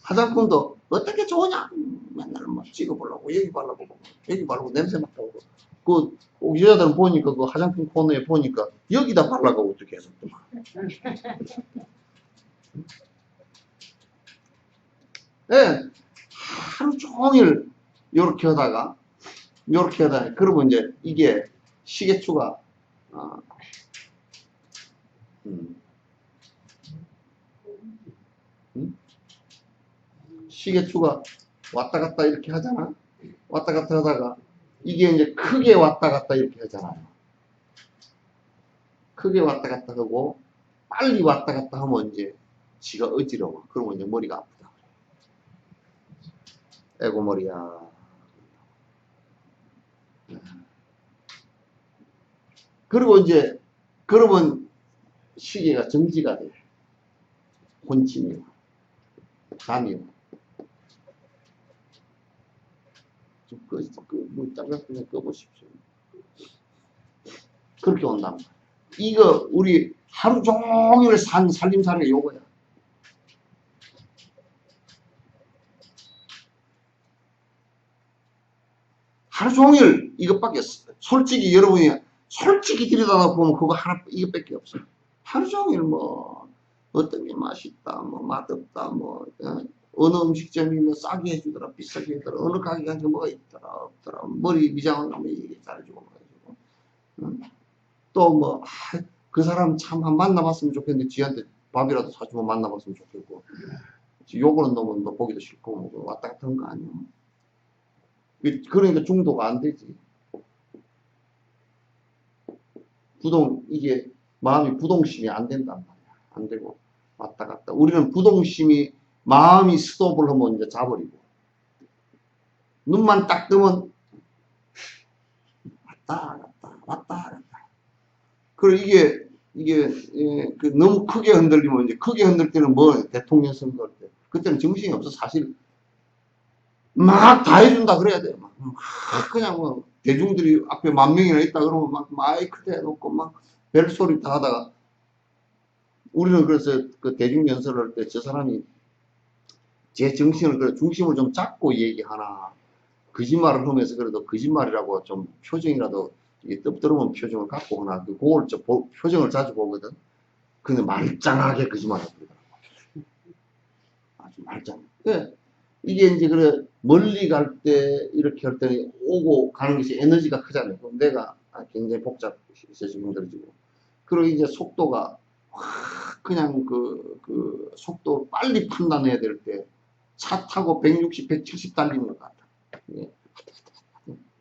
화장품도 어떻게 좋으냐 맨날 뭐 찍어보려고 여기 발라보고 여기 바르고 냄새 맡아보고 그 여자들은 보니까 그 화장품 코너에 보니까 여기다 발라가고 또 계속 또 네, 하루 종일 요렇게 하다가 그러면 이제 이게 시계추가 시계추가 왔다 갔다 이렇게 하잖아. 왔다 갔다 하다가 이게 이제 크게 왔다 갔다 이렇게 하잖아요. 크게 왔다 갔다 하고 빨리 왔다 갔다 하면 이제 지가 어지러워. 그러면 이제 머리가 아프다. 에고 머리야. 그리고 이제 그러면 시계가 정지가 돼. 혼침이나 감이나 뭐 잘랐으면 꺼보십시오. 그렇게 온단 말이야. 이거 우리 하루 종일 살림살이가 요거야. 하루 종일 이것밖에 없어. 솔직히 여러분이 솔직히 들여다보면 그거 하나 이것밖에 없어. 하루 종일 뭐 어떤 게 맛있다, 뭐 맛없다, 뭐 어느 음식점이 뭐 싸게 해주더라, 비싸게 해주더라, 어느 가게 가서 뭐가 있더라, 없더라, 머리 미장원 가면 이게 잘해주고 가지고, 또 뭐 그 사람 참 한 만나봤으면 좋겠는데 지한테 밥이라도 사주면 만나봤으면 좋겠고, 요거는 놈은 너 보기도 싫고 뭐 왔다 갔다 하는 거 아니야. 그러니까 중도가 안 되지. 이게 마음이 부동심이 안 된단 말이야. 안 되고 왔다 갔다. 우리는 부동심이 마음이 스톱을 하면 이제 자버리고 눈만 딱 뜨면 왔다 갔다. 그리고 이게 그 너무 크게 흔들리면 이제 크게 흔들 때는 뭐 대통령 선거할 때 그때는 정신이 없어. 사실 막 다 해준다 그래야 돼. 막 그냥 뭐 대중들이 앞에 10,000명이나 있다 그러면 막 마이크 대놓고 막 벨소리 다 하다가 우리는 그래서 그 대중 연설을 할 때 저 사람이 제 정신을 그래 중심을 좀 잡고 얘기하나 거짓말을 하면서 그래도 거짓말이라고 좀 표정이라도 이게 떡들어온 표정을 갖고 하나 그걸 표정을 자주 보거든. 근데 말짱하게 거짓말을 하더라고. 아주 말짱. 네. 이게 이제 그래 멀리 갈 때 이렇게 할 때는 오고 가는 것이 에너지가 크잖아요. 그럼 내가 굉장히 복잡해지고 힘들어지고 그리고 이제 속도가 그냥 그 속도를 빨리 판단해야 될 때 차 타고 160, 170 달리는 것 같아. 예.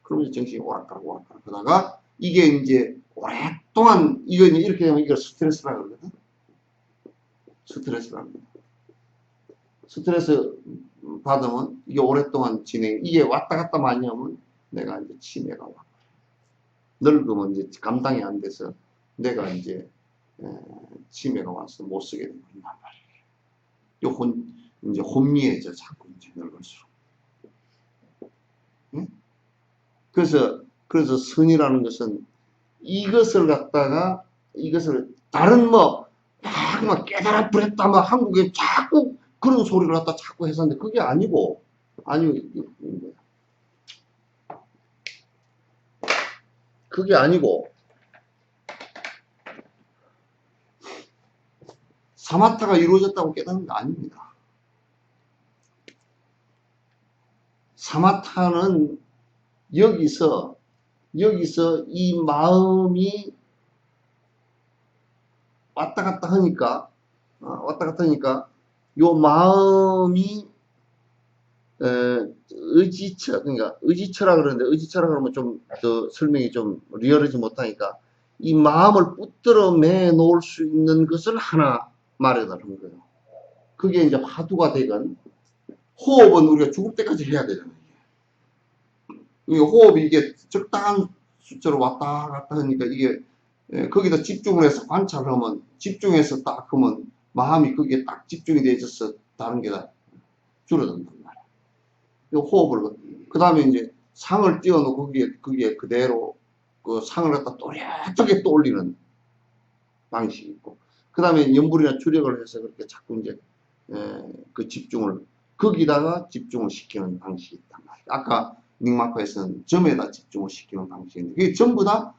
그러면 정신이 오락가락 하다가 이게 이제 오랫동안 오랫동안 이거 이렇게 되면 이걸 스트레스라 그러거든. 스트레스라 합니다. 스트레스 받으면 이게 오랫동안 이게 왔다 갔다 많이 하면 내가 이제 치매가 와. 늙으면 이제 감당이 안 돼서 내가 이제 치매가 와서 못 쓰게 된단 말이에요. 이제 혼미해져 자꾸 이제 늙을수록. 응? 그래서 선이라는 것은 이것을 갖다가 다른 막 깨달아 버렸다 막 한국에 자꾸 그런 소리를 갖다 자꾸 해서는데 그게 아니고 그게 아니고 사마타가 이루어졌다고 깨닫는 게 아닙니다. 사마타는 여기서 이 마음이 왔다 갔다 하니까 요 마음이 그러니까 의지처라 그러는데 의지처라 그러면 좀 더 설명이 좀 리얼하지 못하니까 이 마음을 붙들어 매 놓을 수 있는 것을 하나 마련을 한 거예요. 그게 이제 화두가 되건 호흡은 우리가 죽을 때까지 해야 되잖아요. 호흡이 이게 적당한 숫자로 왔다 갔다 하니까 이게 거기다 집중을 해서 관찰하면 집중해서 딱 하면 마음이 거기에 딱 집중이 돼 있어서 다른 게 다 줄어든단 말이야. 호흡을 그 다음에 이제 상을 띄워놓고 거기에 그대로 그 상을 갖다 또렷하게 떠올리는 방식이 있고 그 다음에 염불이나 주력을 해서 그렇게 자꾸 이제 그 집중을 거기다가 집중을 시키는 방식이 있단 말이야. 아까 닉마커에서는 점에다 집중을 시키는 방식인데 그게 전부 다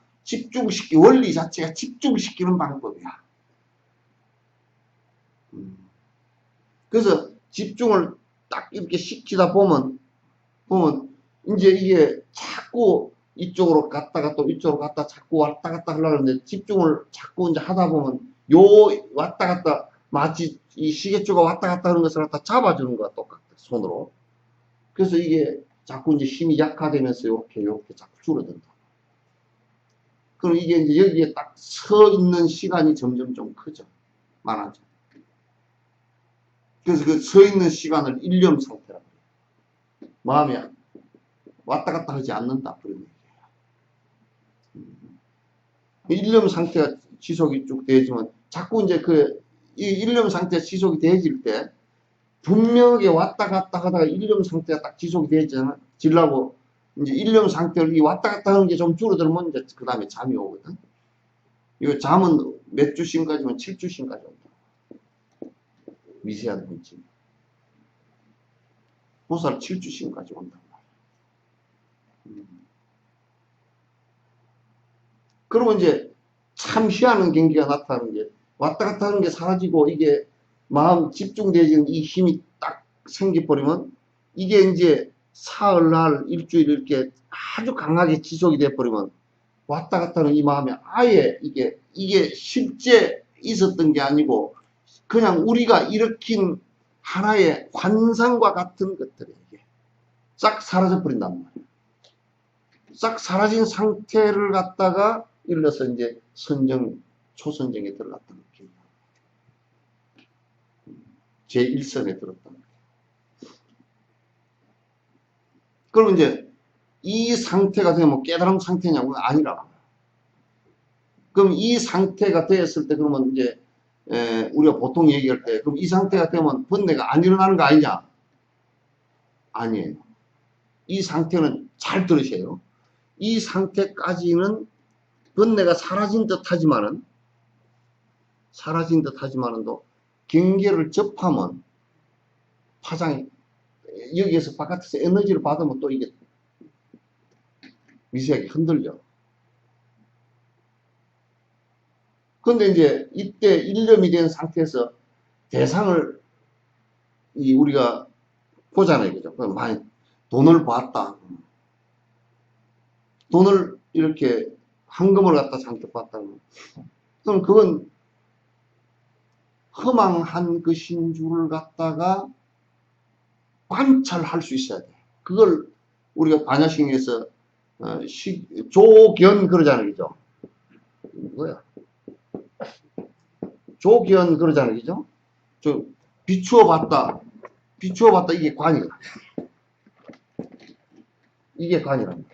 원리 자체가 집중시키는 방법이야. 그래서 집중을 딱 이렇게 시키다 보면 이제 이게 자꾸 이쪽으로 갔다가 또 이쪽으로 갔다 자꾸 왔다 갔다 하려는데 집중을 자꾸 이제 하다 보면 요 왔다 갔다 마치 이 시계추가 왔다 갔다 하는 것을 갖다 잡아주는 거야 똑같아 손으로. 그래서 이게 자꾸 이제 힘이 약화되면서 이렇게 자꾸 줄어든다. 그럼 이게 이제 여기에 딱 서 있는 시간이 점점 좀 크죠. 많아져. 그래서 그 서 있는 시간을 일념 상태라고 해요. 마음이 왔다 갔다 하지 않는다. 그런 얘기예요. 일념 상태가 지속이 쭉 되지만 자꾸 이제 이 일념 상태가 지속이 되질 때 분명하게 왔다 갔다 하다가 일념 상태가 딱 지속이 되지라고 이제 일념 상태를 이 왔다 갔다 하는 게 좀 줄어들면 이제 그 다음에 잠이 오거든. 이거 잠은 몇 주심까지면 7주심까지 온다. 미세한 분침. 보살 7주심까지 온단 말이야. 그러면 이제 참 희한한 경기가 나타나는 게 왔다 갔다 하는 게 사라지고 이게 마음 집중되어지는 이 힘이 딱 생겨버리면 이게 이제 사흘날 일주일 이렇게 아주 강하게 지속이 돼버리면 왔다 갔다 하는 이 마음이 아예 이게 실제 있었던 게 아니고 그냥 우리가 일으킨 하나의 환상과 같은 것들이 이게 싹 사라져 버린단 말이에요. 싹 사라진 상태를 갖다가 일러서 이제 초선정에 들어갔던 느낌. 제1선에 들었던 느낌. 그러면 이제 이 상태가 되면 깨달음 상태냐고는 아니라고. 그럼 이 상태가 되었을 때 그러면 이제 우리가 보통 얘기할 때 그럼 이 상태가 되면 번뇌가 안 일어나는 거 아니냐? 아니에요. 이 상태는 잘 들으세요. 이 상태까지는 번뇌가 사라진 듯 하지만도 경계를 접하면 파장이 여기에서 바깥에서 에너지를 받으면 또 이게 미세하게 흔들려. 근데 이제 이때 일념이 된 상태에서 대상을 우리가 보잖아요. 그죠? 많이 돈을 봤다. 돈을 이렇게 황금을 갖다 잔뜩 봤다. 그럼 그건 허망한 것인 줄을 갖다가 관찰할 수 있어야 돼. 그걸 우리가 반야심에서 조견 그러잖아요. 그죠? 그거야. 조기현 그러잖아요. 그죠? 비추어 봤다. 이게 관이야. 이게 관이랍니다.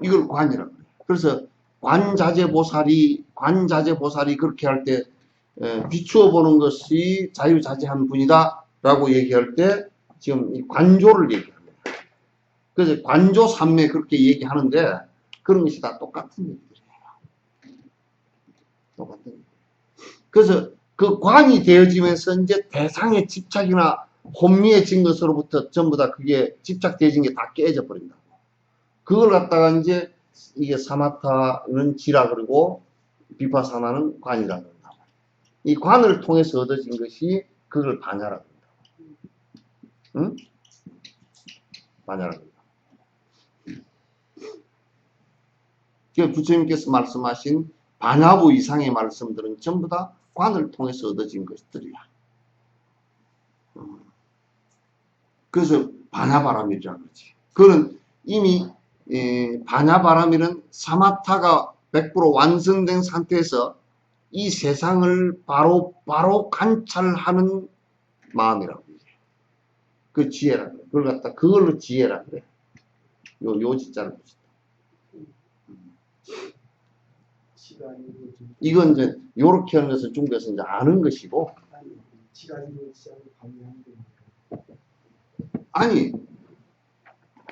이걸 관이라고 그래요. 그래서 관자재보살이 그렇게 할 때 비추어 보는 것이 자유자재한 분이다 라고 얘기할 때 지금 이 관조를 얘기합니다. 그래서 관조 삼매 그렇게 얘기하는데 그런 것이 다 똑같은 얘기들이에요. 똑같은 얘기. 그래서 그 관이 되어지면서 이제 대상의 집착이나 혼미해진 것으로부터 전부 다 그게 집착되어진 게 다 깨져 버린다고. 그걸 갖다가 이제 이게 사마타는 지라 그러고 비파사나는 관이라 그런다. 이 관을 통해서 얻어진 것이 그걸 반야라 그런다. 응? 반야라 그런다. 지금 부처님께서 말씀하신 반야부 이상의 말씀들은 전부 다 관을 통해서 얻어진 것들이야. 그래서 반야바람이라고 그러지. 그거는 이미 반야바람이는 사마타가 100% 완성된 상태에서 이 세상을 바로 관찰하는 마음이라고 그래. 그 지혜라 그래. 그걸 갖다 그걸로 지혜라 그래. 요 지자를 보시다. 이건 이제 요렇게 하는 것을 중국에서 이제 아는 것이고. 아니,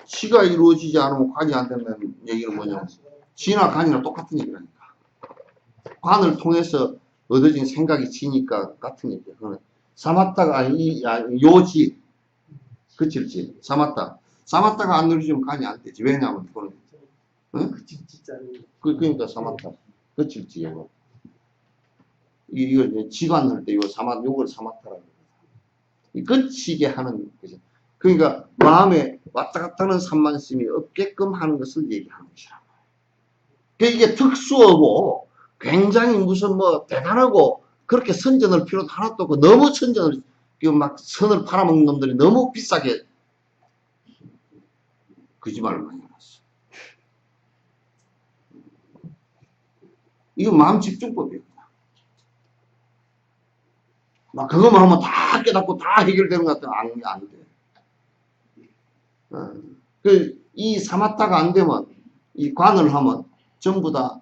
치가 이루어지지 않으면 관이 안 된다는 얘기는 뭐냐? 지나 관이나 똑같은 얘기라니까. 관을 통해서 얻어진 생각이 지니까 같은 얘기야. 사마타가 요지, 그칠지. 사마타가 안 누르지면 관이 안 되지. 왜냐하면 그거는, 응? 그러니까 사마타, 그칠지 이거. 이걸 이제 지관할 때 요걸 사마타라고 해요. 끝이게 하는 거죠. 그러니까 마음에 왔다 갔다 하는 산만심이 없게끔 하는 것을 얘기하는 것이라. 그러니까 이게 특수하고 굉장히 무슨 뭐 대단하고 그렇게 선전할 필요도 하나도 없고 너무 선전을 막 선을 팔아먹는 놈들이 너무 비싸게 거짓말을 많이 해놨어. 이건 마음 집중법이에요. 막 그것만 하면 다 깨닫고 다 해결되는 것 같으면 안 돼. 이 사마타가 안 되면 이 관을 하면 전부 다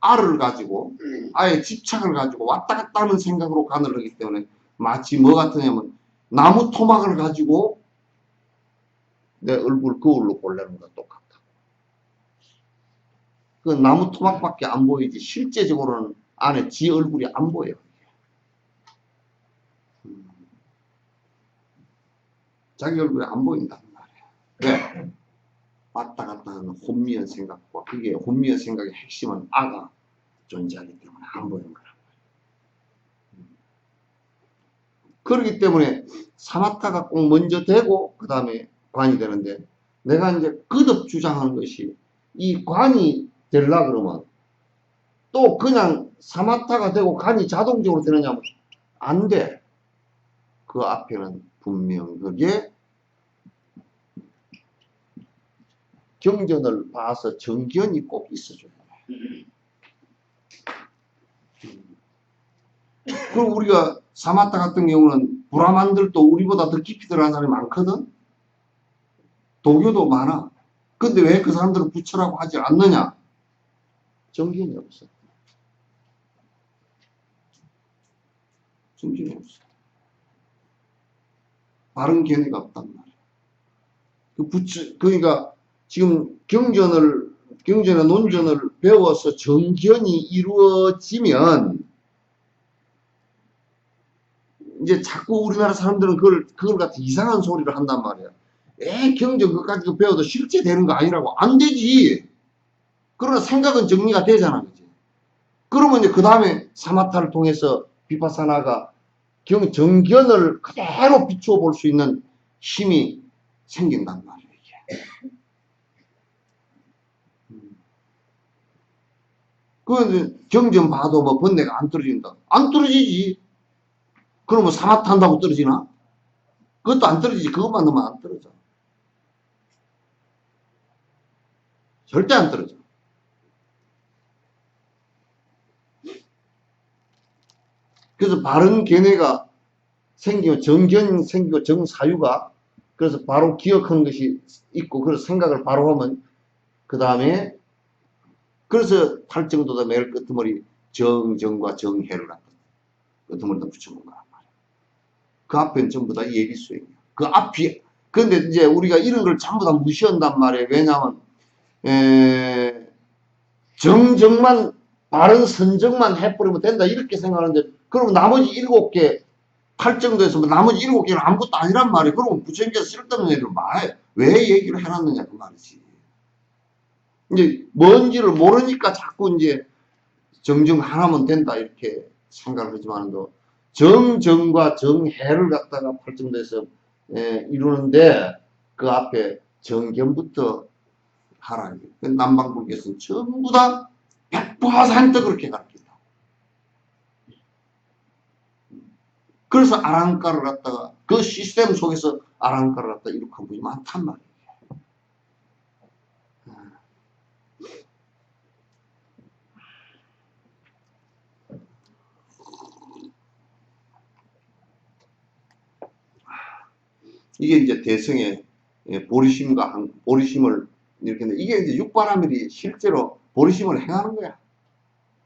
알을 가지고 아예 집착을 가지고 왔다 갔다 하는 생각으로 관을 하기 때문에 마치 뭐 같으냐면 나무 토막을 가지고 내 얼굴 거울로 보려는 것과 똑같다. 그 나무 토막밖에 안 보이지 실제적으로는 안에 지 얼굴이 안 보여요. 자기 얼굴이 안 보인단 말이에요. 왜? 왔다 갔다 하는 혼미한 생각과 그게 혼미한 생각의 핵심은 아가 존재하기 때문에 안 보이는 거란 말이에요. 그렇기 때문에 사마타가 꼭 먼저 되고 그 다음에 관이 되는데 내가 이제 거듭 주장하는 것이 이 관이 되려 그러면 또 그냥 사마타가 되고 관이 자동적으로 되느냐면 안 돼. 그 앞에는 분명하게 경전을 봐서 정견이 꼭 있어줘야 돼. 그리고 우리가 사마타 같은 경우는 브라만들도 우리보다 더 깊이 들어간 사람이 많거든. 도교도 많아. 근데 왜 그 사람들은 부처라고 하지 않느냐? 정견이 없어. 정견이 없어. 바른 견해가 없단 말이야. 그러니까 지금 경전의 논전을 배워서 정견이 이루어지면 이제 자꾸 우리나라 사람들은 그걸 갖다 이상한 소리를 한단 말이야. 경전 그것까지 배워도 실제 되는 거 아니라고. 안 되지. 그러나 생각은 정리가 되잖아. 그치? 그러면 이제 그 다음에 사마타를 통해서 비파사나가 정견을 그대로 비추어 볼 수 있는 힘이 생긴단 말이에요. 그 경전 봐도 뭐 번뇌가 안 떨어진다. 안 떨어지지. 그러면 사마타 한다고 떨어지나? 그것도 안 떨어지지. 그것만 넣으면 안 떨어져. 절대 안 떨어져. 그래서 바른 견해가 생기고 정견 생기고 정사유가 그래서 바로 기억한 것이 있고 그래서 생각을 바로 하면 그 다음에 그래서 팔정도다 매일 끄트머리 정정과 정해를 갖다 끄트머리다 붙여본 거란 말이야. 그 앞에는 전부 다 예비수행이야. 그 앞이 근데 이제 우리가 이런 걸 전부 다 무시한단 말이에요. 왜냐하면 정정만 바른 선정만 해버리면 된다 이렇게 생각하는데 그럼 나머지 7개 팔정도에서 나머지 7개는 아무것도 아니란 말이에요. 그럼 부처님께서 쓸데없는 얘기를 왜 얘기를 해놨느냐 그 말이지. 이제 뭔지를 모르니까 자꾸 이제 정정 하나면 된다 이렇게 생각을 하지만 정정과 정해를 갖다가 팔정도에서 이루는데 그 앞에 정견부터 하라. 남방불교에서는 전부 다 100% 그렇게 가르친다. 그래서 아랑가를 갖다가 그 시스템 속에서 아랑가를 갖다가 이룩한 분이 많단 말이에요. 이게 이제 대성의 보리심을 이렇게 했는데 이게 이제 육바라밀이 실제로 보리심을 행하는 거야.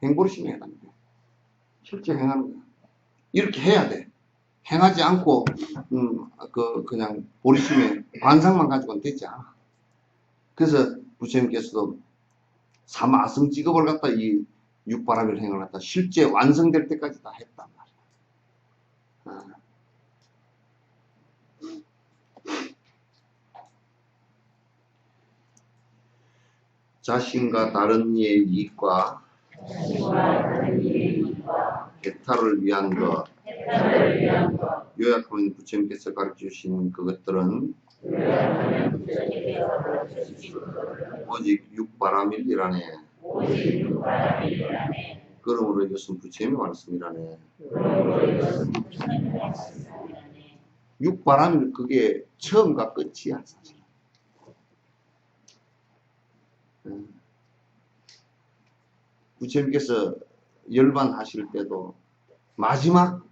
행보리심을 행하는 거야. 실제 행하는 거야. 이렇게 해야 돼. 행하지 않고 그냥 보리심의 관상만 가지고는 되지 않아. 그래서 부처님께서도 삼아승 직업을 갖다 이 육바라밀 행을 갖다 실제 완성될 때까지 다 했단 말이야. 자신과 다른 이의 이익과 개탈을 위한 것, 요약하면 부처님께서 가르쳐 주신 그것들은 오직 육바라밀이라네. 그러므로 이것은 부처님의 말씀이라네. 육바라밀 그게 처음과 끝이야 사실. 부처님께서 열반하실 때도 마지막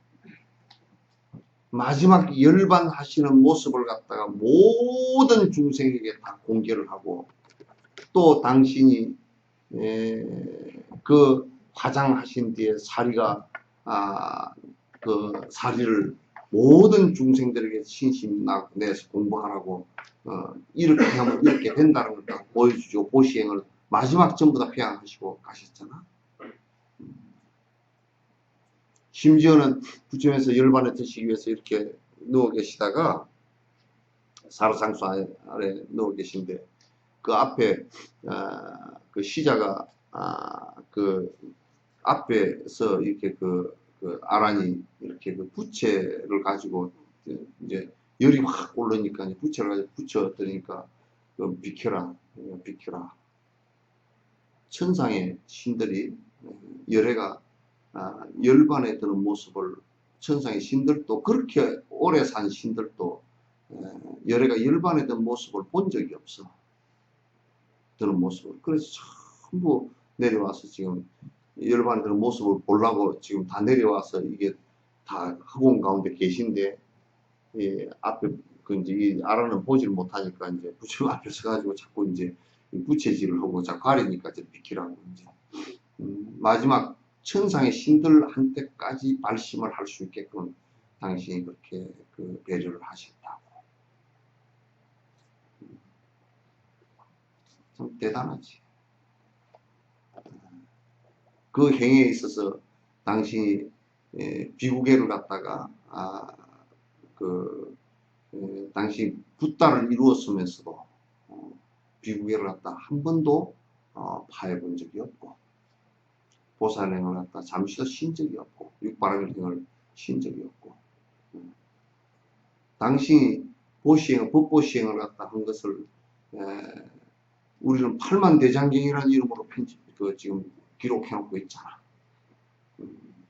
열반하시는 모습을 갖다가 모든 중생에게 다 공개를 하고 또 당신이 그 화장하신 뒤에 사리가 그 사리를 모든 중생들에게 신심 내서 공부하라고 이렇게 하면 이렇게 된다는 걸 딱 보여주죠. 보시행을 마지막 전부 다 회양하시고 가셨잖아. 심지어는 부처님께서 열반에 드시기 위해서 이렇게 누워 계시다가 사르상수 아래 누워 계신데 그 앞에 그 시자가 그 앞에서 이렇게 그 아란이 이렇게 그 부채를 가지고 이제 열이 확 오르니까 이제 부채를 가지고 붙여드리니까 비켜라 비켜라. 천상의 신들이 열애가 열반에 드는 모습을 천상의 신들도 그렇게 오래 산 신들도 열애가 열반에 든 모습을 본 적이 없어. 드는 모습을. 그래서 전부 내려와서 지금 열반에 드는 모습을 보려고 지금 다 내려와서 이게 다 허공 가운데 계신데 앞에 그 이제 이 아라는 보지를 못하니까 이제 부처님 앞에 서가지고 자꾸 이제 부채질을 하고 자꾸 가리니까 이제 비키라고 이제 마지막 천상의 신들한테까지 발심을 할 수 있게끔 당신이 그렇게 그 배려를 하셨다고. 참 대단하지. 그 행위에 있어서 당신이 비구계를 갖다가 당시 붓다를 이루었으면서도 비구계를 갖다 한 번도 파해본 적이 없고 보살행을 갖다 잠시도 쉰 적이 없고 육바라밀 등을 쉰 적이 없고 당신이 보시행을 법보시행을 갖다 한 것을 우리는 팔만대장경이라는 이름으로 지금 기록해 놓고 있잖아.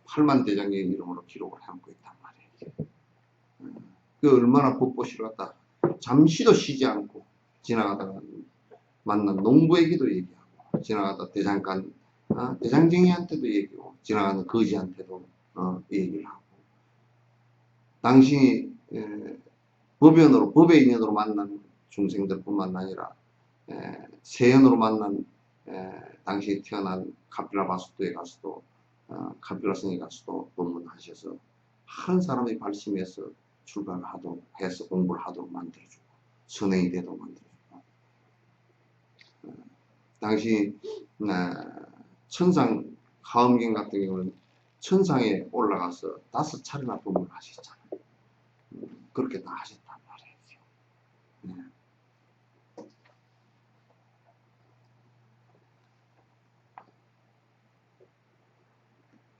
팔만대장경 이름으로 기록을 해 놓고 있단 말이에요. 그 얼마나 법보시를 갖다 잠시도 쉬지 않고 지나가다가 만난 농부에게도 얘기하고, 지나가다 대장간, 대장쟁이한테도 얘기하고, 지나가는 거지한테도 얘기를 하고, 당신이 법연으로, 법의 인연으로 만난 중생들뿐만 아니라 세연으로 만난 당신이 태어난 카필라 바수도에 가서도 카필라 성에 가서도 법문하셔서 한 사람이 발심해서 출가를 하도록 해서 공부를 하도록 만들어주고 선행이 되도록 만들어주고 당시 천상 하엄경 같은 경우는 천상에 올라가서 5차례나 법문을 하셨잖아요. 그렇게 다 하셨단 말이에요.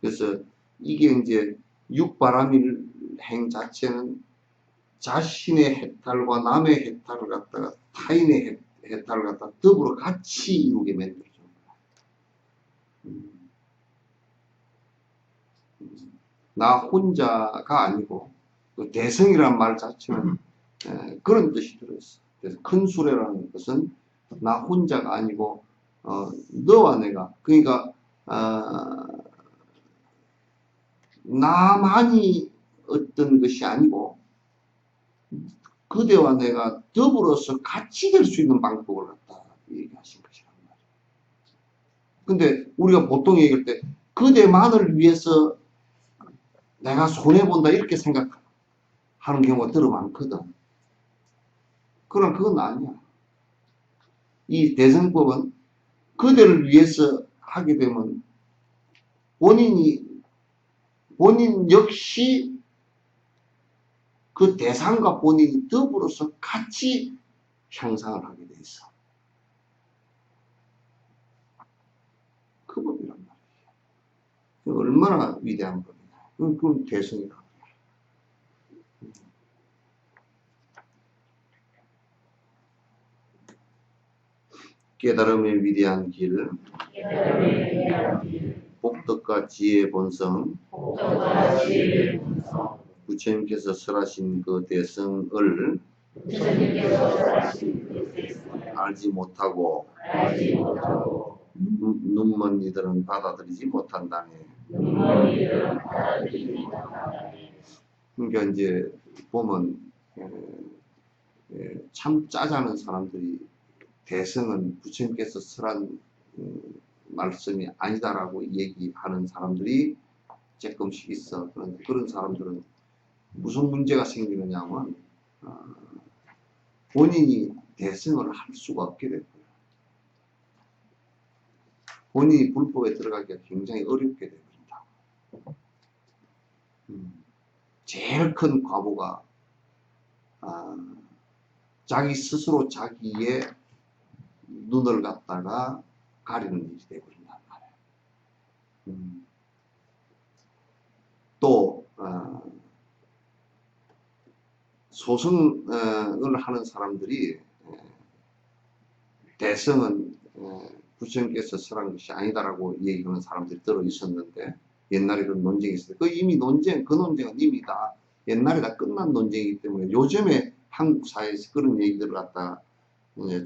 그래서 이게 이제 육바라밀행 자체는 자신의 해탈과 남의 해탈을 갖다가 타인의 해탈을 갖다가 더불어 같이 이루게 만들어준 거야. 나 혼자가 아니고 그 대성이라는 말 자체는 그런 뜻이 들어있어. 그래서 큰 수레라는 것은 나 혼자가 아니고 너와 내가, 그러니까 나만이 어떤 것이 아니고 그대와 내가 더불어서 같이 될 수 있는 방법을 갖다 얘기하신 것이란 말이에요. 근데 우리가 보통 얘기할 때 그대만을 위해서 내가 손해본다 이렇게 생각하는 경우가 들어 많거든. 그러나 그건 아니야. 이 대성법은 그대를 위해서 하게 되면 본인 역시 그 대상과 본인이 더불어서 같이 향상을 하게 돼 있어. 그 법이란 말이에요. 얼마나 위대한 법이냐. 그건 대성이라고. 깨달음의 위대한 길, 복덕과 지혜의 본성, 부처님께서 설하신 그 대성을 알지 못하고 눈먼 이들은 받아들이지 못한다네. 그러니까 이제 보면 참 짜자는 사람들이 대성은 부처님께서 설한 말씀이 아니다라고 얘기하는 사람들이 조금씩 있어. 그런 사람들은 무슨 문제가 생기느냐면 본인이 대성을 할 수가 없게 될 거예요. 본인이 불법에 들어가기가 굉장히 어렵게 됩니다. 제일 큰 과보가 자기 스스로 자기의 눈을 갖다가 가리는 일이 되어버린단 말이에요. 또 소승을 하는 사람들이 대성은 부처님께서 설한 것이 아니다라고 얘기하는 사람들이 들어 있었는데 옛날에 그런 논쟁이 있었어요. 그 논쟁은 이미 다 옛날에 다 끝난 논쟁이기 때문에 요즘에 한국 사회에서 그런 얘기들을 갖다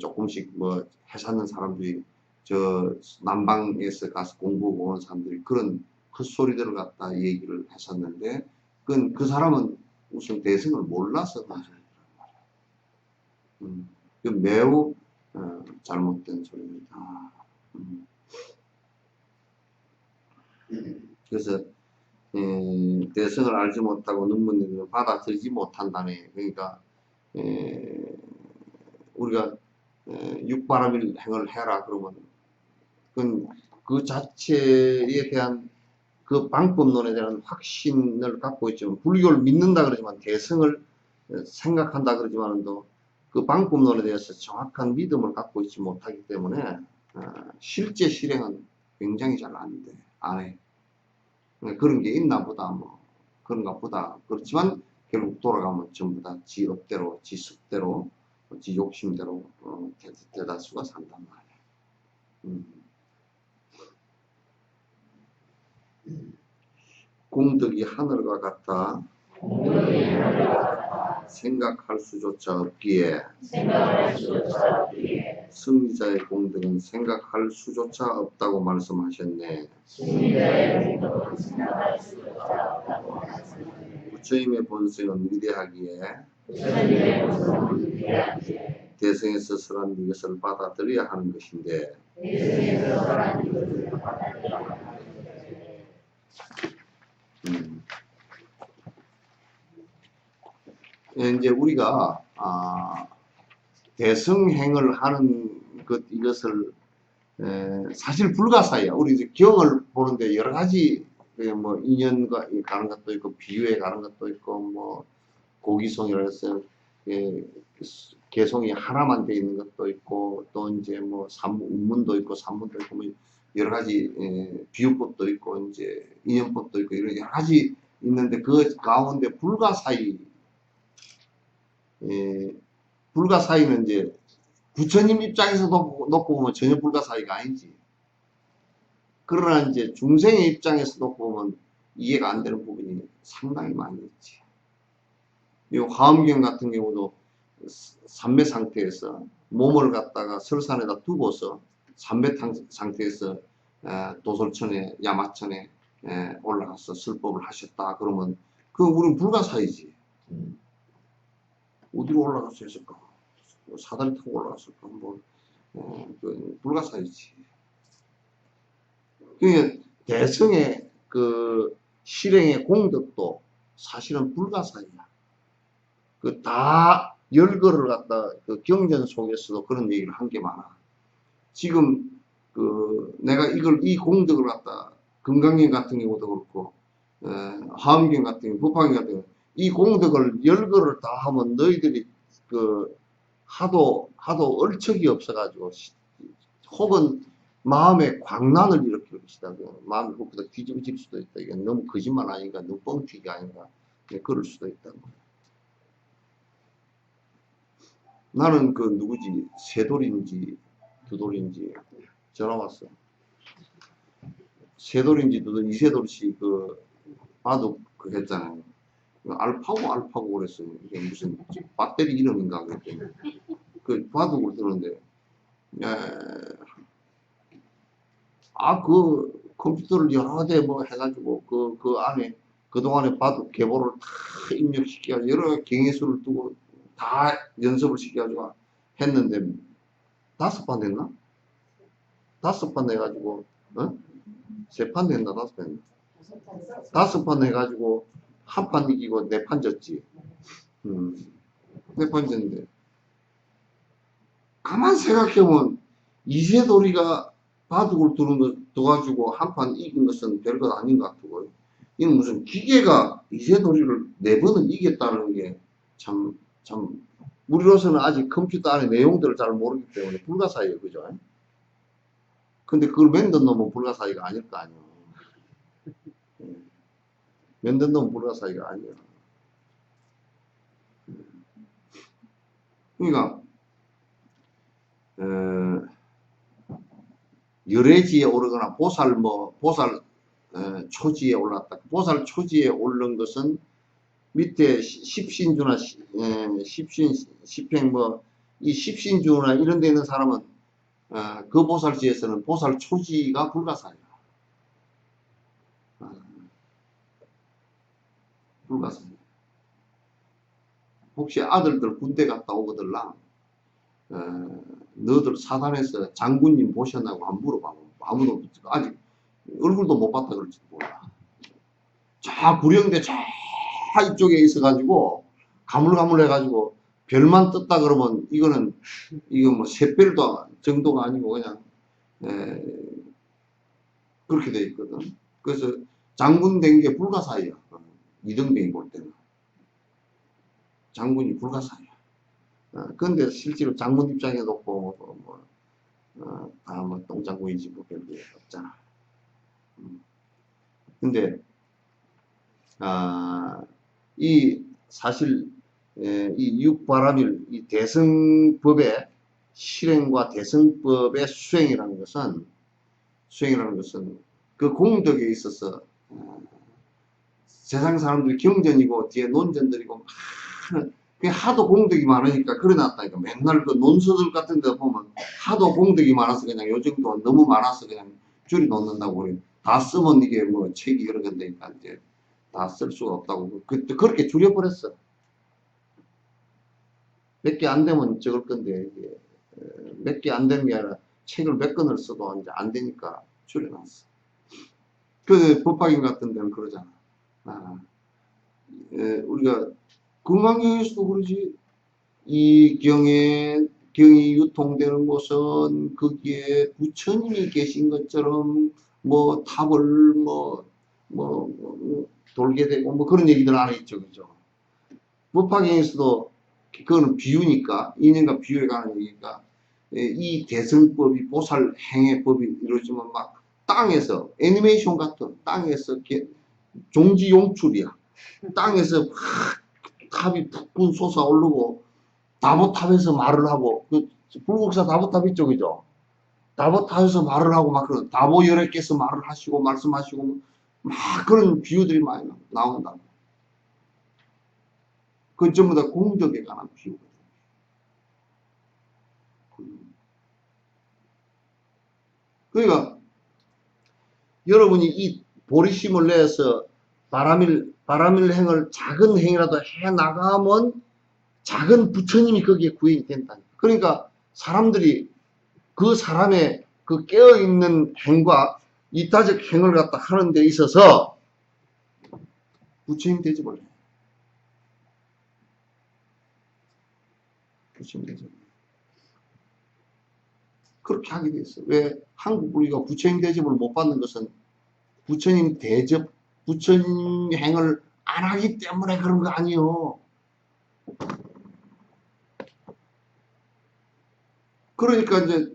조금씩 뭐 해사는 사람들이 저 남방에서 가서 공부하고 오는 사람들이 그런 헛소리들을 갖다 얘기를 했었는데 그 사람은 우선 대성을 몰라서 그런 소리란 말이에요. 그 매우 잘못된 소리입니다. 그래서 대성을 알지 못하고 눈먼 받아들이지 못한다네. 그러니까 우리가 육바라밀 행을 해라 그러면 그 자체에 대한 그 방법론에 대한 확신을 갖고 있지만 불교를 믿는다 그러지만 대성을 생각한다 그러지만도 그 방법론에 대해서 정확한 믿음을 갖고 있지 못하기 때문에 실제 실행은 굉장히 잘 안 해. 그런 게 있나 보다 뭐 그런가 보다. 그렇지만 결국 돌아가면 전부 다 지 업대로 지 습대로 지 욕심대로 대다수가 산단 말이야. 공덕이 하늘과 같다. 생각할 수조차 없기에 승리자의 공덕은 생각할 수조차 없다고 말씀하셨네. 부처님의 본성은 위대하기에 대승의 스스로는 이것을 받아들여야 하는 것인데, 이제 우리가 대승행을 하는 이것을 사실 불가사의야. 우리 이제 경을 보는데 여러 가지 뭐 인연과 가는 것도 있고 비유에 가는 것도 있고 뭐 고기송이라 해서 개송이 하나만 돼 있는 것도 있고 또 이제 뭐 운문도 있고 산문도 있고 뭐 여러 가지 비유법도 있고 이제 인연법도 있고 이런 여러 가지 있는데 그 가운데 불가사의는 이제 부처님 입장에서 놓고 보면 전혀 불가사의가 아니지. 그러나 이제 중생의 입장에서 놓고 보면 이해가 안 되는 부분이 상당히 많이 있지. 이 화엄경 같은 경우도 삼매 상태에서 몸을 갖다가 설산에다 두고서 삼매 상태에서 도솔천에 야마천에 올라가서 설법을 하셨다. 그러면 그 우리는 불가사의지. 어디로 올라가서 했을까? 사다리 타고 올라갔을까? 그 불가사의지. 그러니까 대승의 그 실행의 공덕도 사실은 불가사의야. 그 다 열거를 갖다 그 경전 속에서도 그런 얘기를 한 게 많아. 지금 내가 이 공덕을 갖다 금강경 같은 경우도 그렇고 화엄경 같은 경우, 법화경 같은 경우 이 공덕을 열거를 다 하면 너희들이 하도 얼척이 없어가지고 혹은 마음에 광란을 일으킬 것이다. 마음이 그것보다 뒤집어질 수도 있다. 이게 너무 거짓말 아닌가, 너무 뻥튀기 아닌가, 그럴 수도 있다. 나는 누구지, 새돌인지 두돌인지 전화 왔어. 새돌인지 두돌, 이새돌씨 바둑 했잖아요. 알파고 그랬어요. 이게 무슨 배터리 이름인가 그랬더니 바둑을 들었는데 컴퓨터를 여러 대 뭐 해가지고 그 안에 그동안에 바둑 계보를 다 입력시켜가지고 여러 경위수를 두고 다 연습을 시켜가지고 했는데 5판 했나? 5판 해가지고 3판 했나? 5판 했나? 5판 해가지고 한 판 이기고 4판 졌지. 4판 졌는데 가만 생각해보면 이세돌이가 바둑을 두가지고 한 판 이긴 것은 별것 아닌 것 같고요. 이는 무슨 기계가 이세돌이를 4번을 이겼다는 게 참 우리로서는 아직 컴퓨터 안에 내용들을 잘 모르기 때문에 불가사의예요. 그죠? 근데 그걸 만든 놈은 불가사의가 아닐 거 아니에요. 만든 놈은 불가사의가 아니에요. 그러니까 열애지에 오르거나 보살 초지에 올랐다. 보살 초지에 오른 것은 밑에 십신주나 십행 이 십신주나 이런 데 있는 사람은 그 보살지에서는 보살 초지가 불가사의야. 불가사의. 혹시 아들들 군대 갔다 오거들랑 너들 사단에서 장군님 보셨나고 안 물어봐. 아무도 아직 얼굴도 못 봤다 그럴지도 몰라. 자 구령대 저 이쪽에 있어가지고 가물가물해가지고 별만 떴다 그러면 이거 뭐 샛별도 정도가 아니고 그냥 그렇게 돼 있거든. 그래서 장군 된 게 불가사의야. 이등병이 볼 때는 장군이 불가사의야. 근데 실제로 장군 입장에 놓고 다 뭐 똥장군이지 뭐 별게 없잖아. 근데 사실 이 육바람일 이 대승법의 실행과 대승법의 수행이라는 것은 그 공덕에 있어서 세상 사람들이 경전이고 뒤에 논전들이고 많은 그 하도 공덕이 많으니까 그래놨다니까. 맨날 그 논서들 같은 데 보면 하도 공덕이 많아서 그냥 요 정도 너무 많아서 그냥 줄이 놓는다고 그래요. 다 쓰면 이게 뭐 책이 여러 개니까 이제 다 쓸 수가 없다고. 그렇게 줄여버렸어. 몇 개 안 되면 적을 건데, 이게 몇 개 안 되는 게 아니라 책을 몇 권을 써도 이제 안 되니까 줄여놨어. 그 법학인 같은 데는 그러잖아. 아, 우리가 금강경에서도 그러지. 이 경이 유통되는 곳은 거기에 부처님이 계신 것처럼 뭐 탑을 돌게 되고 뭐 그런 얘기들 안에 있죠. 그죠? 법화경에서도 그거는 비유니까 인연과 비유에 관한 얘기니까 이 대승법이 보살 행해법이 이루어지면 막 땅에서 애니메이션 같은 땅에서 종지 용출이야. 땅에서 막 탑이 푹푹 솟아오르고 다보탑에서 말을 하고 그 불국사 다보탑 있죠, 그죠? 다보탑에서 말을 하고 막 그런 다보 열애께서 말을 하시고 말씀하시고 막 그런 비유들이 많이 나온다. 그건 전부 다 공덕에 관한 비유거든요. 그러니까 여러분이 이 보리심을 내서 바람일 행을 작은 행이라도 해 나가면 작은 부처님이 거기에 구현이 된다. 그러니까 사람들이 그 사람의 그 깨어있는 행과 이타적 행을 갖다 하는 데 있어서 부처님 대접을 해. 부처님 대접. 그렇게 하게 돼 있어. 왜 한국 우리가 부처님 대접을 못 받는 것은 부처님 대접, 부처님 행을 안 하기 때문에 그런 거 아니요. 그러니까 이제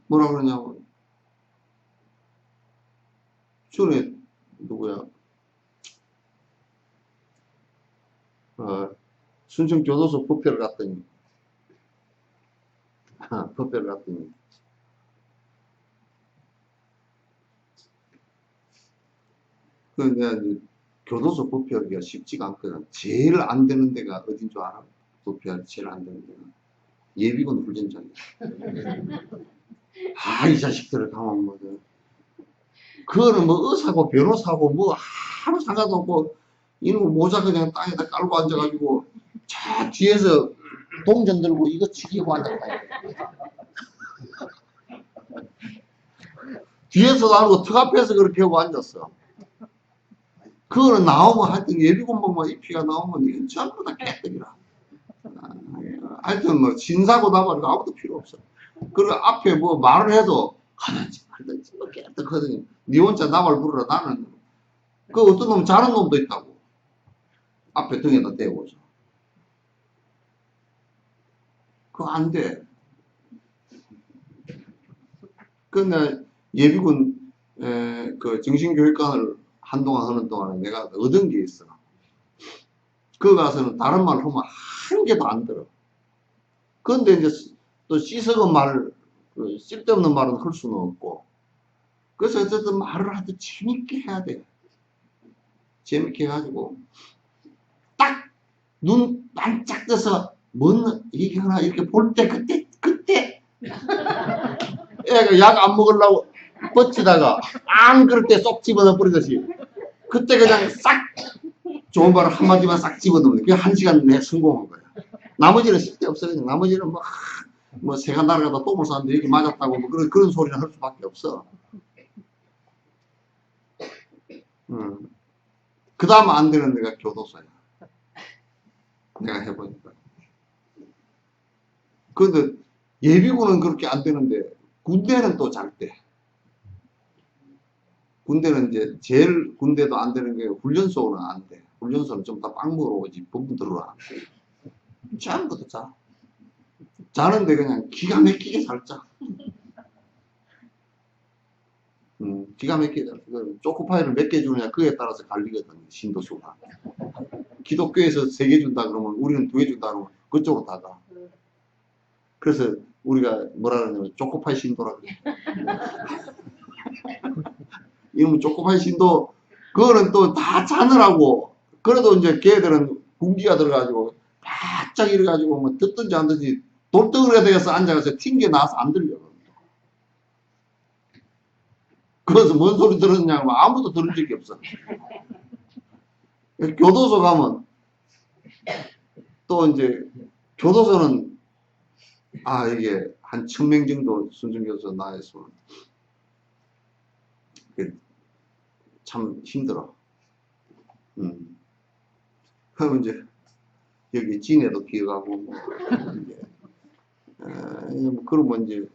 뭐라 그러냐면 전에 누구야? 순천 교도소 법회를 갔더니 법회를 갔더니 그 내가 이제 교도소 법회하기가 쉽지가 않거든. 제일 안 되는 데가 어딘 줄 알아? 법회하기 제일 안 되는 데가 예비군 훈련장이야. 이 자식들을 가만 뭐든. 그거는 뭐 의사고 변호사고 뭐 아무 상관없고 이놈 모자 그냥 땅에다 깔고 앉아가지고 저 뒤에서 동전 들고 이거 지키고 앉았다. 뒤에서도 아니고 턱 앞에서 그렇게 하고 앉았어. 그거는 나오면 하여튼 예비군복만 입히가 나오면 이건 전부 다 깨뜨리라. 하여튼 뭐 신사고 나발이고 아무도 필요 없어. 그리고 앞에 뭐 말을 해도 하든지 말든지 뭐 깨끗하거든요. 니 혼자 나발 부르라. 나는 그 어떤 놈 자는 놈도 있다고. 앞에 등에다 대고서. 그거 안 돼. 근데 예비군 그 정신교육관을 한동안 하는 동안에 내가 얻은 게 있어. 그 가서는 다른 말 하면 한 개도 안 들어. 그런데 이제 또 씻어간 말, 그 쓸데없는 말은 할 수는 없고. 그래서 어쨌든 말을 하도 재밌게 해야 돼. 재밌게 해가지고 딱 눈 반짝 떠서 뭔 얘기하나 이렇게 볼 때 그때 애가 약 안 먹으려고 뻗치다가 안 그럴 때 쏙 집어넣어 버리듯이 그때 그냥 싹 좋은 말을 한마디만 싹 집어넣으면 그게 1시간 내에 성공한 거야. 나머지는 쓸데없어. 그냥 나머지는 뭐 새가 날아가다 똥을 쌌는데 여기 맞았다고 뭐 그런 소리는 할 수밖에 없어. 그 다음 안 되는 데가 교도소야. 내가 해보니까. 그런데 예비군은 그렇게 안 되는데 군대는 또 잘 돼. 군대는 이제 제일 군대도 안 되는 게 훈련소는 안 돼. 훈련소는 좀 더 빵먹으러 오지. 법문 들어라. 전부 다 자. 자는데 그냥 기가 막히게 잘 자. 기가 막히게 잘 자. 초코파이를 몇 개 주느냐 그에 따라서 갈리거든. 신도수가. 기독교에서 3개 준다 그러면 우리는 2개 준다 그러면 그쪽으로 다 가. 그래서 우리가 뭐라 그러냐면 초코파이 신도라 그래. 이놈은 초코파이 신도 그거는 또 다 자느라고 그래도 이제 걔들은 군기가 들어가지고 바짝 이래가지고 뭐 듣든지 안 듣든지 돌덩어리가 되어서 앉아서 튕겨 나와서 안 들려. 그래서 뭔 소리 들었냐고 아무도 들은 적이 없어. 교도소 가면 또 이제 교도소는 이게 한 1000명 정도 순천교도소 나와 있으면 참 힘들어. 그러면 이제 여기 진해도 기어가고 뭐 그러면 이제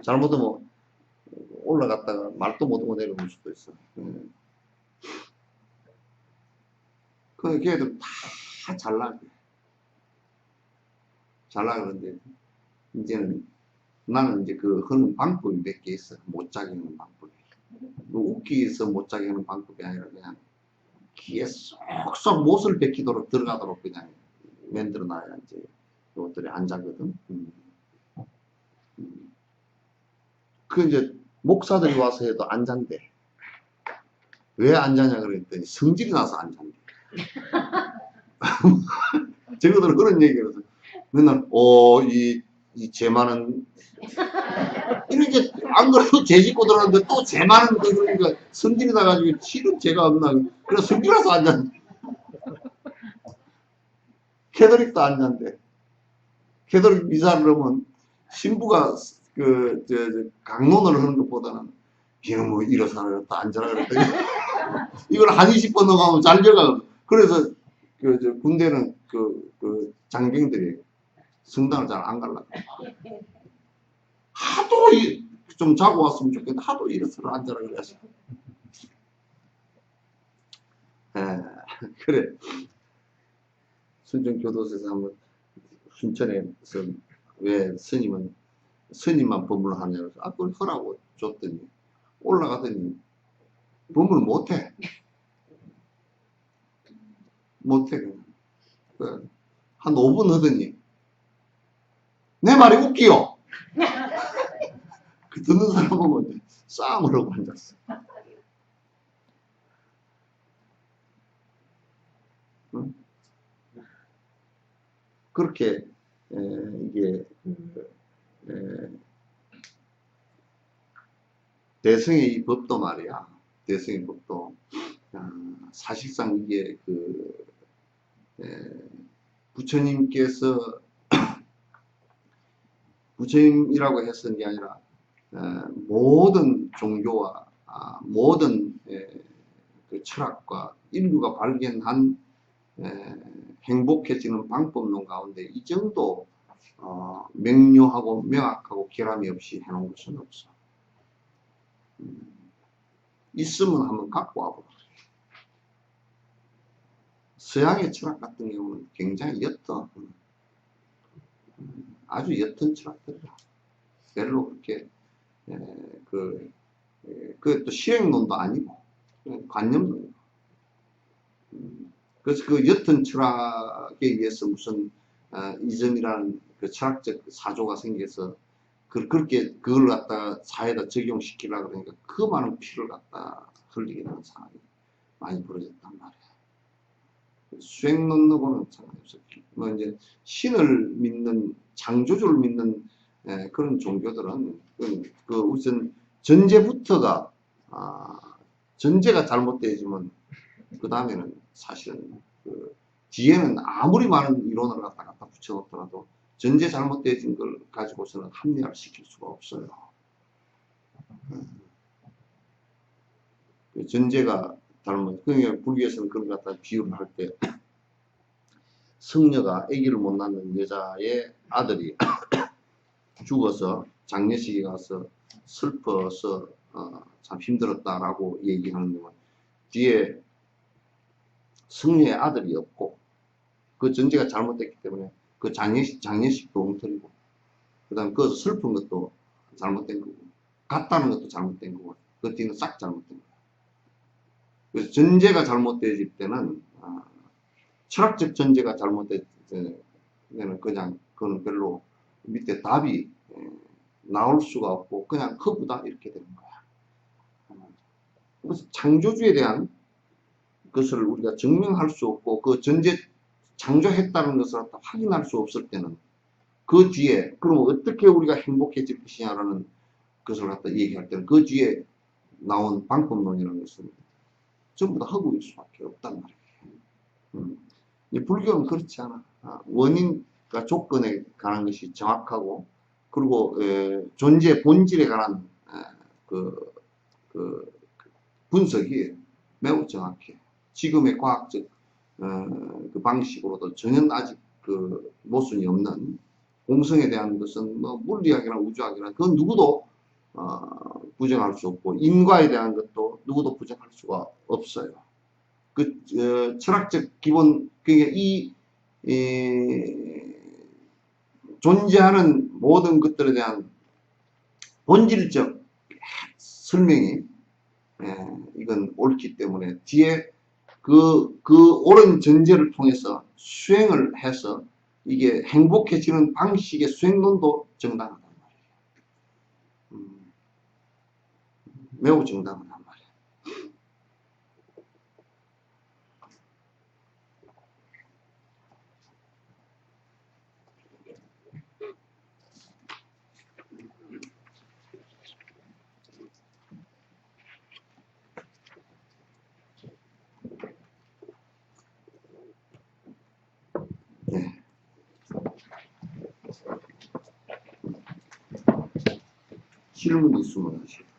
잘못하면 올라갔다가 말도 못하고 내려올 수도 있어. 그 걔들 다 잘나 그러는데 이제는 나는 이제 그 하는 방법이 몇 개 있어. 못 자게 하는 방법이. 웃기기 위해서 못 자게 하는 방법이 아니라 그냥 귀에 쏙쏙 못을 베끼도록 들어가도록 그냥 만들어 놔야 이제 이것들이 안 자거든. 그 이제 목사들이 와서 해도 안 잔대. 왜 안 자냐 그랬더니 성질이 나서 안 잔대. 저거들은 그런 얘기를 해서 맨날 이 제 많은 이렇게 안 그래도 제 짓고 들어갔는데 또 제 많은 거 그러니까 성질이 나가지고 실은 죄가 없나 그래서 성질나서 안 잔대. 캐더릭도 안 잔대. 캐더릭 미사를 하면 신부가 강론을 하는 것보다는 걔는 뭐 일어서라 앉아라 그랬더니 이걸 한 20번 넘어가면 잘려가. 그래서 군대는 그 장병들이 성당을 잘 안 갈라. 하도 좀 자고 왔으면 좋겠는데 하도 일어서라 앉아라 그래서. 그래. 순천교도소에서 한번 순천에서 왜 스님만 법문을 하냐고 해서 그걸 하라고 줬더니 올라가더니 법문을 못해 그냥. 한 5분 하더니 내 말이 웃기요. 그 듣는 사람 보면 싸움을 하고 앉았어. 응? 그렇게 이게 대승의 이 법도 말이야. 대승의 법도 사실상 이게 부처님께서 부처님이라고 했던 게 아니라 모든 종교와 모든 그 철학과 인류가 발견한 행복해지는 방법론 가운데 이 정도 명료하고 명확하고 결함이 없이 해놓은 것은 없어. 있으면 한번 갖고 와보라. 서양의 철학 같은 경우는 굉장히 옅어. 아주 옅은 철학들이야. 별로 그렇게 그것도 시행론도 아니고 관념론이고. 그래서 그 옅은 철학에 의해서 무슨 이점이라는 그 철학적 사조가 생겨서 그렇게 그걸 갖다가 사회에다 적용시키려고 그러니까 그 많은 피를 갖다 흘리게 되는 상황이 많이 벌어졌단 말이에요. 수행론하고는 상관이 없어요. 뭐 이제 신을 믿는 창조주를 믿는 그런 종교들은 그 우선 전제부터가 전제가 잘못되지만 그 다음에는 사실은 그 뒤에는 아무리 많은 이론을 갖다 붙여놓더라도 전제 잘못되어진 걸 가지고서는 합리화를 시킬 수가 없어요. 그 전제가 그러니까 불교에서는 그걸 갖다 비유를 할 때 성녀가 아기를 못 낳는 여자의 아들이 죽어서 장례식에 가서 슬퍼서 참 힘들었다라고 얘기하는 건 뒤에 성녀의 아들이 없고 그 전제가 잘못됐기 때문에 그 장례식도 엉터리고 그 다음에 그 슬픈 것도 잘못된 거고 같다는 것도 잘못된 거고 그 뒤는 싹 잘못된 거예요. 그래서 전제가 잘못되어질 때는 철학적 전제가 잘못되면 그냥 그건 별로 밑에 답이 나올 수가 없고 그냥 허구다 이렇게 되는 거야. 그래서 창조주에 대한 것을 우리가 증명할 수 없고 그 전제 창조했다는 것을 갖다 확인할 수 없을 때는 그 뒤에 그럼 어떻게 우리가 행복해질 것이냐라는 것을 갖다 얘기할 때는 그 뒤에 나온 방법론이라는 것은 전부 다 허구일 수밖에 없단 말이에요. 이 불교는 그렇지 않아. 원인과 조건에 관한 것이 정확하고 그리고 존재 본질에 관한 그 분석이 매우 정확해. 지금의 과학적 그 방식으로도 전혀 아직 그 모순이 없는 공성에 대한 것은 뭐 물리학이나 우주학이나 그건 누구도 부정할 수 없고 인과에 대한 것도 누구도 부정할 수가 없어요. 그 철학적 기본 그게 이 존재하는 모든 것들에 대한 본질적 설명이 이건 옳기 때문에 뒤에 그 옳은 전제를 통해서 수행을 해서 이게 행복해지는 방식의 수행론도 정당하단 말이에요. 매우 정당하단 말이에요. 네. 질문 있으면 하시죠.